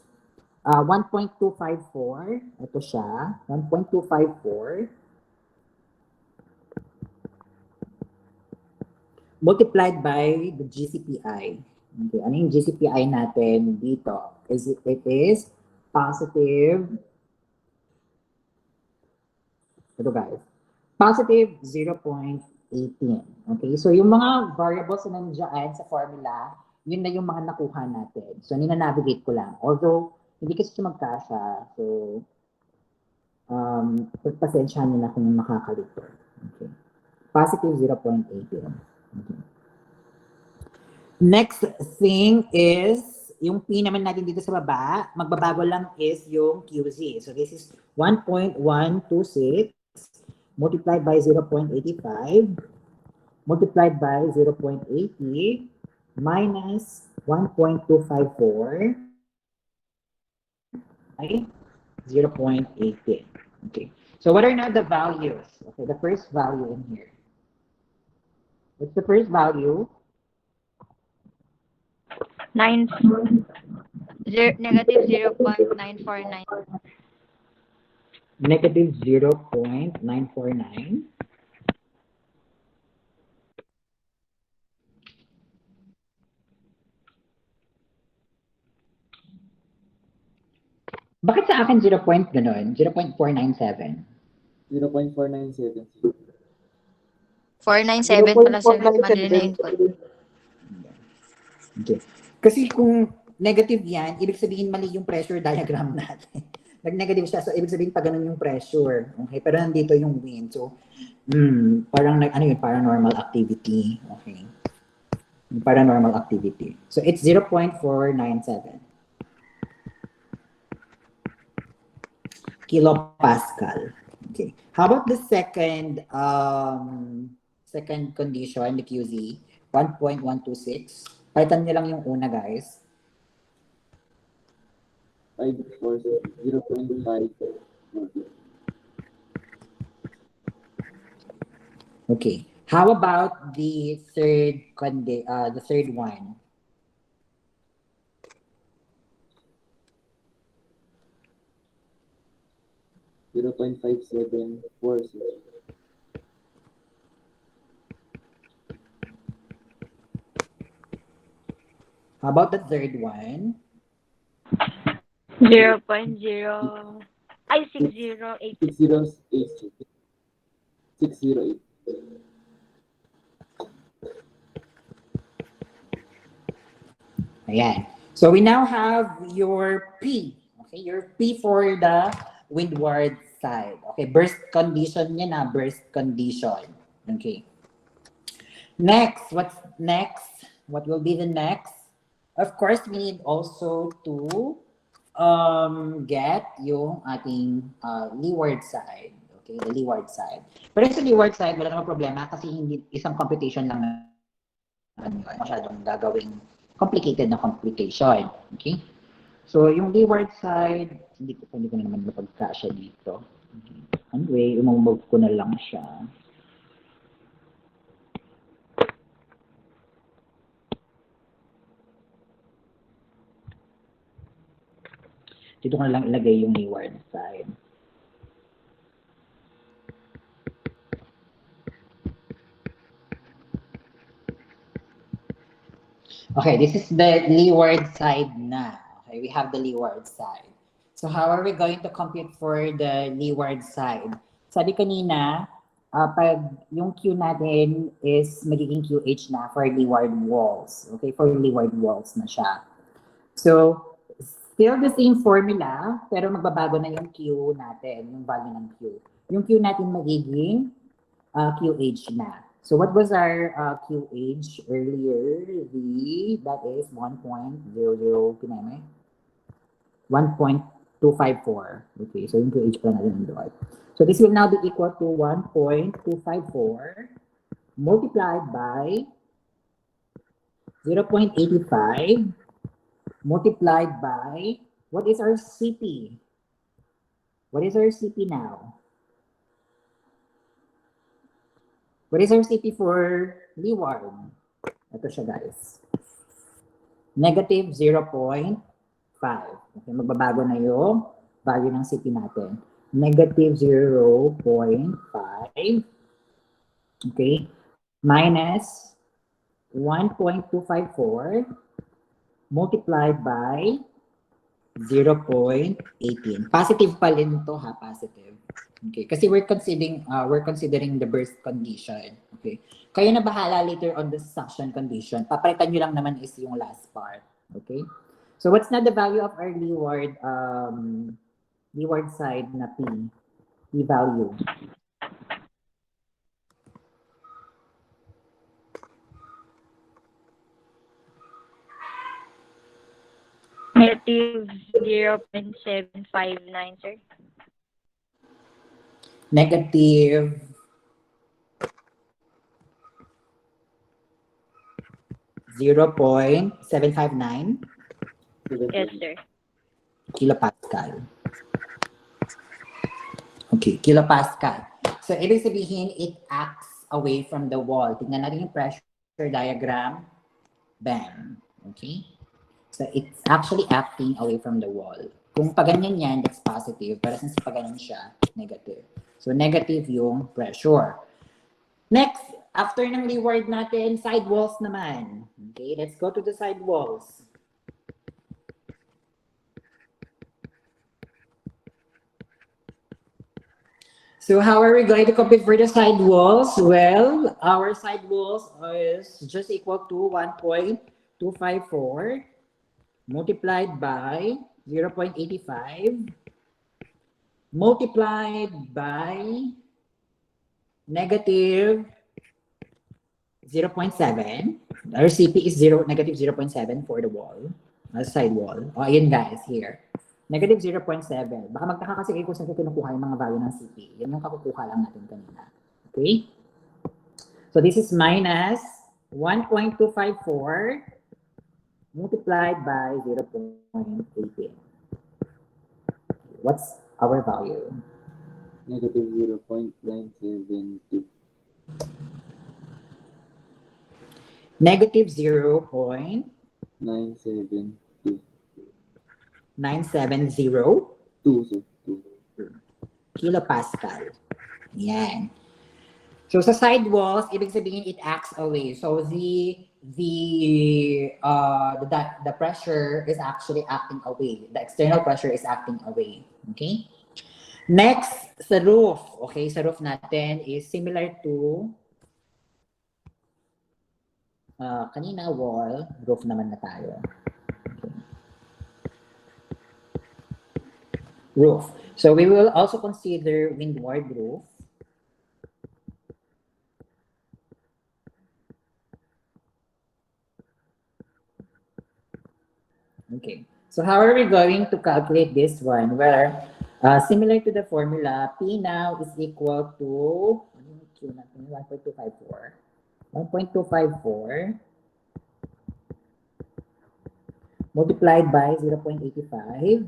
1.254. Ito siya. 1.254 multiplied by the GCPI. Okay, ano yung GCPI natin dito? It is positive, ito guys, positive 0.18. Okay, so yung mga variables na nandiyan sa formula, yun na yung mga nakuha natin. So, nina-navigate ko lang. Although, hindi kasi siya magkasya. So, pagpasensyahan nyo na kung makakalito. Okay. Positive 0.18. Okay. Next thing is, yung P naman natin dito sa baba, magbabago lang is yung QZ. So this is 1.126 multiplied by 0.85 multiplied by 0.80 minus 1.254 by 0.18. Okay. So what are now the values? Okay, the first value in here. What's the first value? Negative 0.949. Negative 0.949. Bakit sa akin 0. Ganon? 0.497. 0.497, sir. 497 pala sir. Mali na yun po. Okay. Kasi kung negative yan, ibig sabihin mali yung pressure diagram natin. Nag-negative siya, so ibig sabihin pa ganun yung pressure. Okay, pero nandito yung wind. So, parang ano yun, paranormal activity. Okay. Paranormal activity. So, it's 0.497 kilopascal. Okay. How about the second condition, the QZ? 1.126. Palitan nyo lang yung una, guys. 0.5. Okay. How about the third one? 0.574, sir. How about the third one? 0.0. Ay, 608. 608. 608. Ayan. So we now have your P. Okay, your P for the windward side. Okay, burst condition niya na, burst condition. Okay. Next, what's next? What will be the next? Of course, we need also to get yung ating leeward side. Okay, the leeward side. Pero sa leeward side, wala namang problema kasi hindi isang computation lang naman yun. Masyadong gagawing complicated na computation. Okay? So, yung leeward side, hindi ko na naman mapagkasya dito. Okay. Anyway, umumove ko na lang siya. Dito ko na lang ilagay yung leeward side. Okay, this is the leeward side na. Okay, we have the leeward side. So how are we going to compute for the leeward side? Sabi kanina, pag yung Q natin is magiging QH na for leeward walls. Okay, for leeward walls na siya. So, still the same formula, pero magbabago na yung Q natin, yung value ng Q. Yung Q natin magiging QH na. So what was our QH earlier? That is 1.00, kineme? 1.254. Okay, so yung QH pa natin doon. So this will now be equal to 1.254 multiplied by 0.85 multiplied by, what is our CP? What is our CP now? What is our CP for leeward? Ito siya guys. Negative 0.5. Okay, magbabago na yung value ng CP natin. Negative 0.5. Okay. Minus 1.254 multiplied by 0.18. Positive pa rin to ha, positive. Okay, kasi we're considering the burst condition. Okay. Kayo na bahala later on the suction condition. Papalitan nyo lang naman is yung last part. Okay. So what's not the value of our leeward side na P value? Negative 0.759, sir. Negative 0.759 Yes, sir. kilopascal. Okay, kilopascal. So, ibig sabihin, it acts away from the wall. Tingnan natin yung pressure diagram. Bam. Okay? So, it's actually acting away from the wall. Kung paganyan yan, that's positive. Pero since paganyan siya, negative. So, negative yung pressure. Next, after ng leeward natin, side walls naman. Okay, let's go to the side walls. So how are we going to compute for the side walls? Well, our side walls is just equal to 1.254 multiplied by 0.85 multiplied by negative 0.7. Our CP is negative 0.7 for the wall, side wall. O, yun guys, here. Negative 0.7. Baka magtaka kasi kayo kung saan ko kinukuha yung mga value ng CP. Yan yung kakukuha lang natin kanina. Okay? So this is minus 1.254 multiplied by 0.18. What's our value? Negative 0.972. Negative 0.970 972. 2, sir. 2. kilopascal. Yan. So sa side walls, ibig sabihin it acts away. So the pressure is actually acting away. The external pressure is acting away. Okay? Next, sa roof. Okay, sa roof natin is similar to kanina wall, roof naman na tayo. Okay. Roof. So we will also consider windward roof. Okay. So how are we going to calculate this one? Well, similar to the formula, P now is equal to 1.254. 1.254 multiplied by 0.85.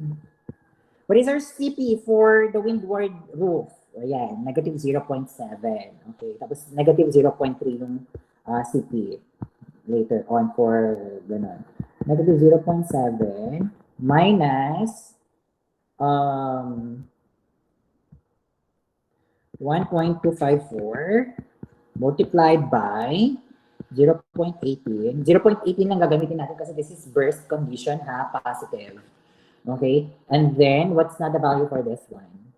What is our CP for the windward roof? Ayan, negative 0.7. Okay, tapos negative 0.3 yung CP later on for ganun. Negative 0.7 minus 1.254 multiplied by 0.18. 0.18 lang gagamitin natin kasi this is burst condition ha, positive. Okay? And then, what's not the value for this one?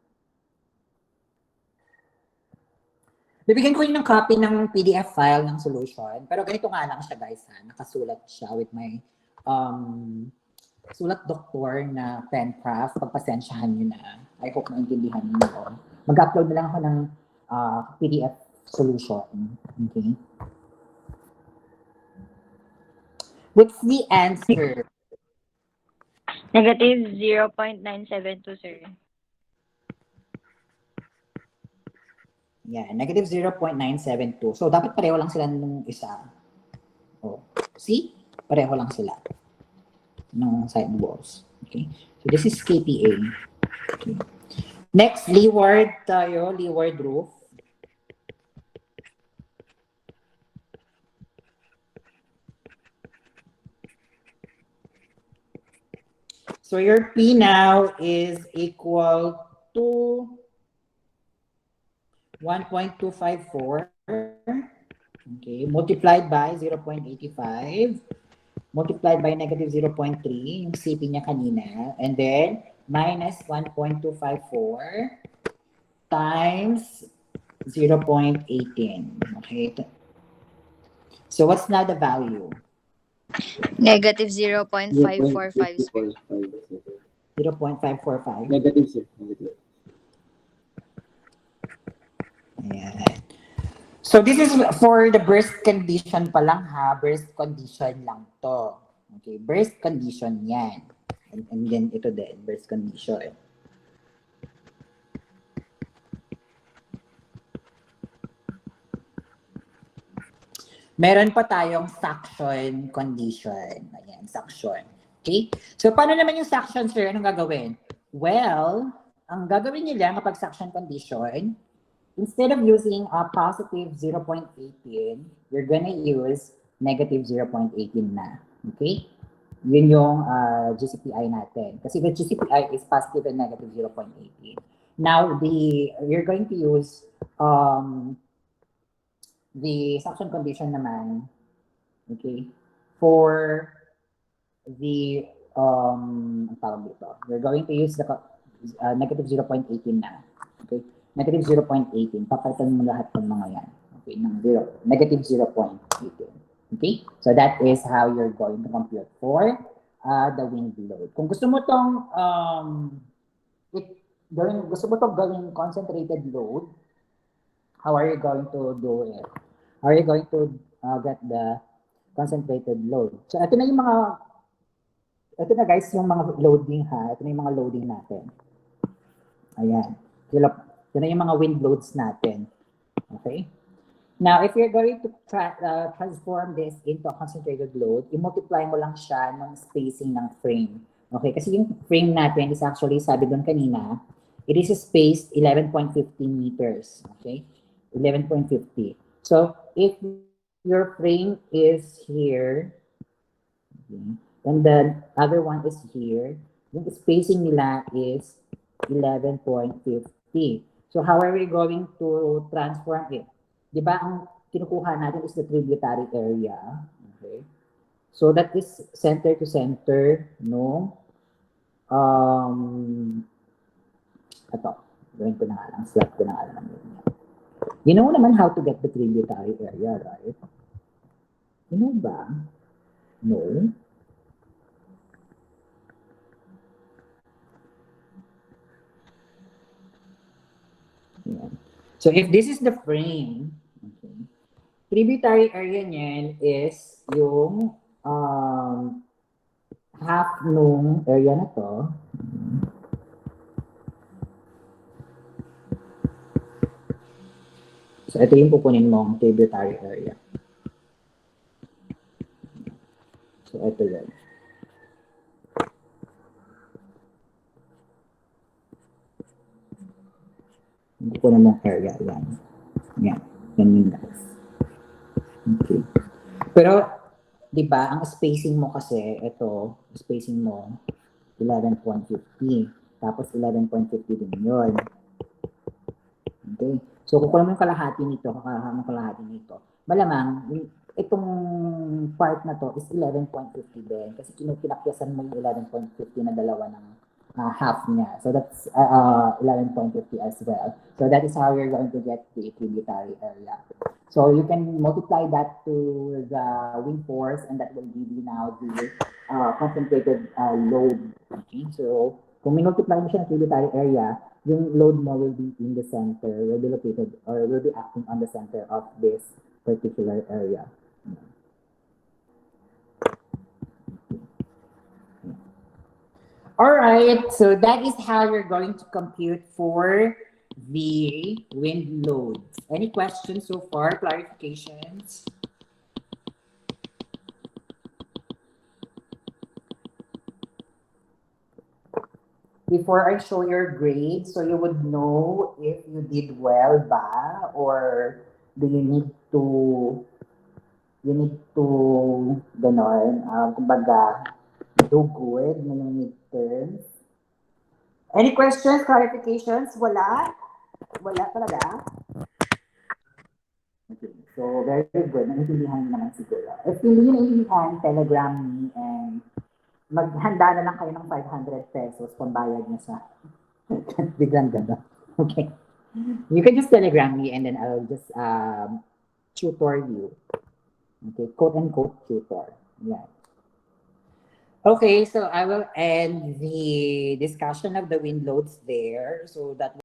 Bibigyan ko yun ng copy ng PDF file ng solution. Pero ganito nga lang siya guys ha. Nakasulat siya with my sulat doktor na pen craft. Pagpasensyahan nyo na. I hope maintindihan nyo. Mag-upload na lang ako ng PDF solution. Okay? What's the answer? Negative 0.972, sir. Yeah, negative 0.972. So, dapat pareho lang sila nung isa. Oh, see? Pareho lang sila ng side walls. Okay? So, this is KPA. Okay. Next, leeward tayo. Leeward roof. So your P now is equal to 1.254. Okay, multiplied by 0.85, multiplied by negative 0.3, yung CP niya kanina, and then minus 1.254 times 0.18. Okay, so what's now the value? Negative 0.545, sir. 0.545. Negative, sir. Negative. Ayan. So this is for the burst condition pa lang ha. Burst condition lang to. Okay, burst condition yan. And then ito din, burst condition. Meron pa tayong suction condition. Ayan, suction. Okay? So paano naman yung suction, sir? Anong gagawin? Well, ang gagawin nila kapag suction condition, instead of using a positive 0.18, you're gonna use negative 0.18 na. Okay? Yun yung GCPI natin. Kasi the GCPI is positive and negative 0.18. Now, you're going to use the suction condition naman, okay, for the, ang tawag dito, we're going to use the negative 0.18 na. Okay? Negative 0.18. Papalitan mo lahat ng mga yan. Okay? Ng negative 0.18. Okay? So that is how you're going to compute for the wind load. Kung gusto mo tong gusto mo tong gawing concentrated load, how are you going to do it? How are you going to get the concentrated load? So ito na guys yung mga loading ha. Ito na yung mga loading natin. Ayan. Ito na yung mga wind loads natin. Okay? Now, if you're going to transform this into a concentrated load, i-multiply mo lang siya ng spacing ng frame. Okay? Kasi yung frame natin is actually, sabi doon kanina, it is spaced 11.15 meters. Okay? 11.50. So, if your frame is here, okay, and the other one is here, yung spacing nila is 11.50. So, how are we going to transform it? Di ba, ang kinukuha natin is the tributary area. Okay? So, that is center to center, no? Ito. Gawin ko na nga lang. Slot ko na nga lang. You know naman how to get the tributary area, right? You know ba? No? Yeah. So, if this is the frame, okay, tributary area niyan is yung half nung area na to. So, ito yung pupunin mong tributary area. So, ito yun. Yung pupunin mong area. Yan. Yan. Yan yung guys. Okay. Pero, di ba, ang spacing mo kasi, ito, spacing mo, 11.50. Tapos, 11.50 din yun. Okay. So, kung mo yung kalahati nito, malamang, itong part na to is 11.50 din. Kasi kinakyasan mo yung 11.50 na dalawa ng half niya. So, that's 11.50 as well. So, that is how you're going to get the tributary area. So, you can multiply that to the wind force and that will give you now the concentrated load. Okay. So, kung minultiply mo siya ng tributary area, yung load mo will be in the center, will be located or will be acting on the center of this particular area. All right, so that is how you're going to compute for the wind loads. Any questions so far, clarifications? Before I show your grade, so you would know if you did well ba, or do you need to ganon, kumbaga, Do good ngayong midterms. Any questions, clarifications? Wala? Wala talaga? Okay. So, very good. Naintindihan niyo naman siguro. If hindi niyo naintindihan, telegram me and maghanda na lang kayo ng 500 pesos pambayad niyo sa biglang ganda. Okay. You can just telegram me and then I'll just tutor you. Okay, quote unquote tutor. Yeah. Okay, so I will end the discussion of the wind loads there. So that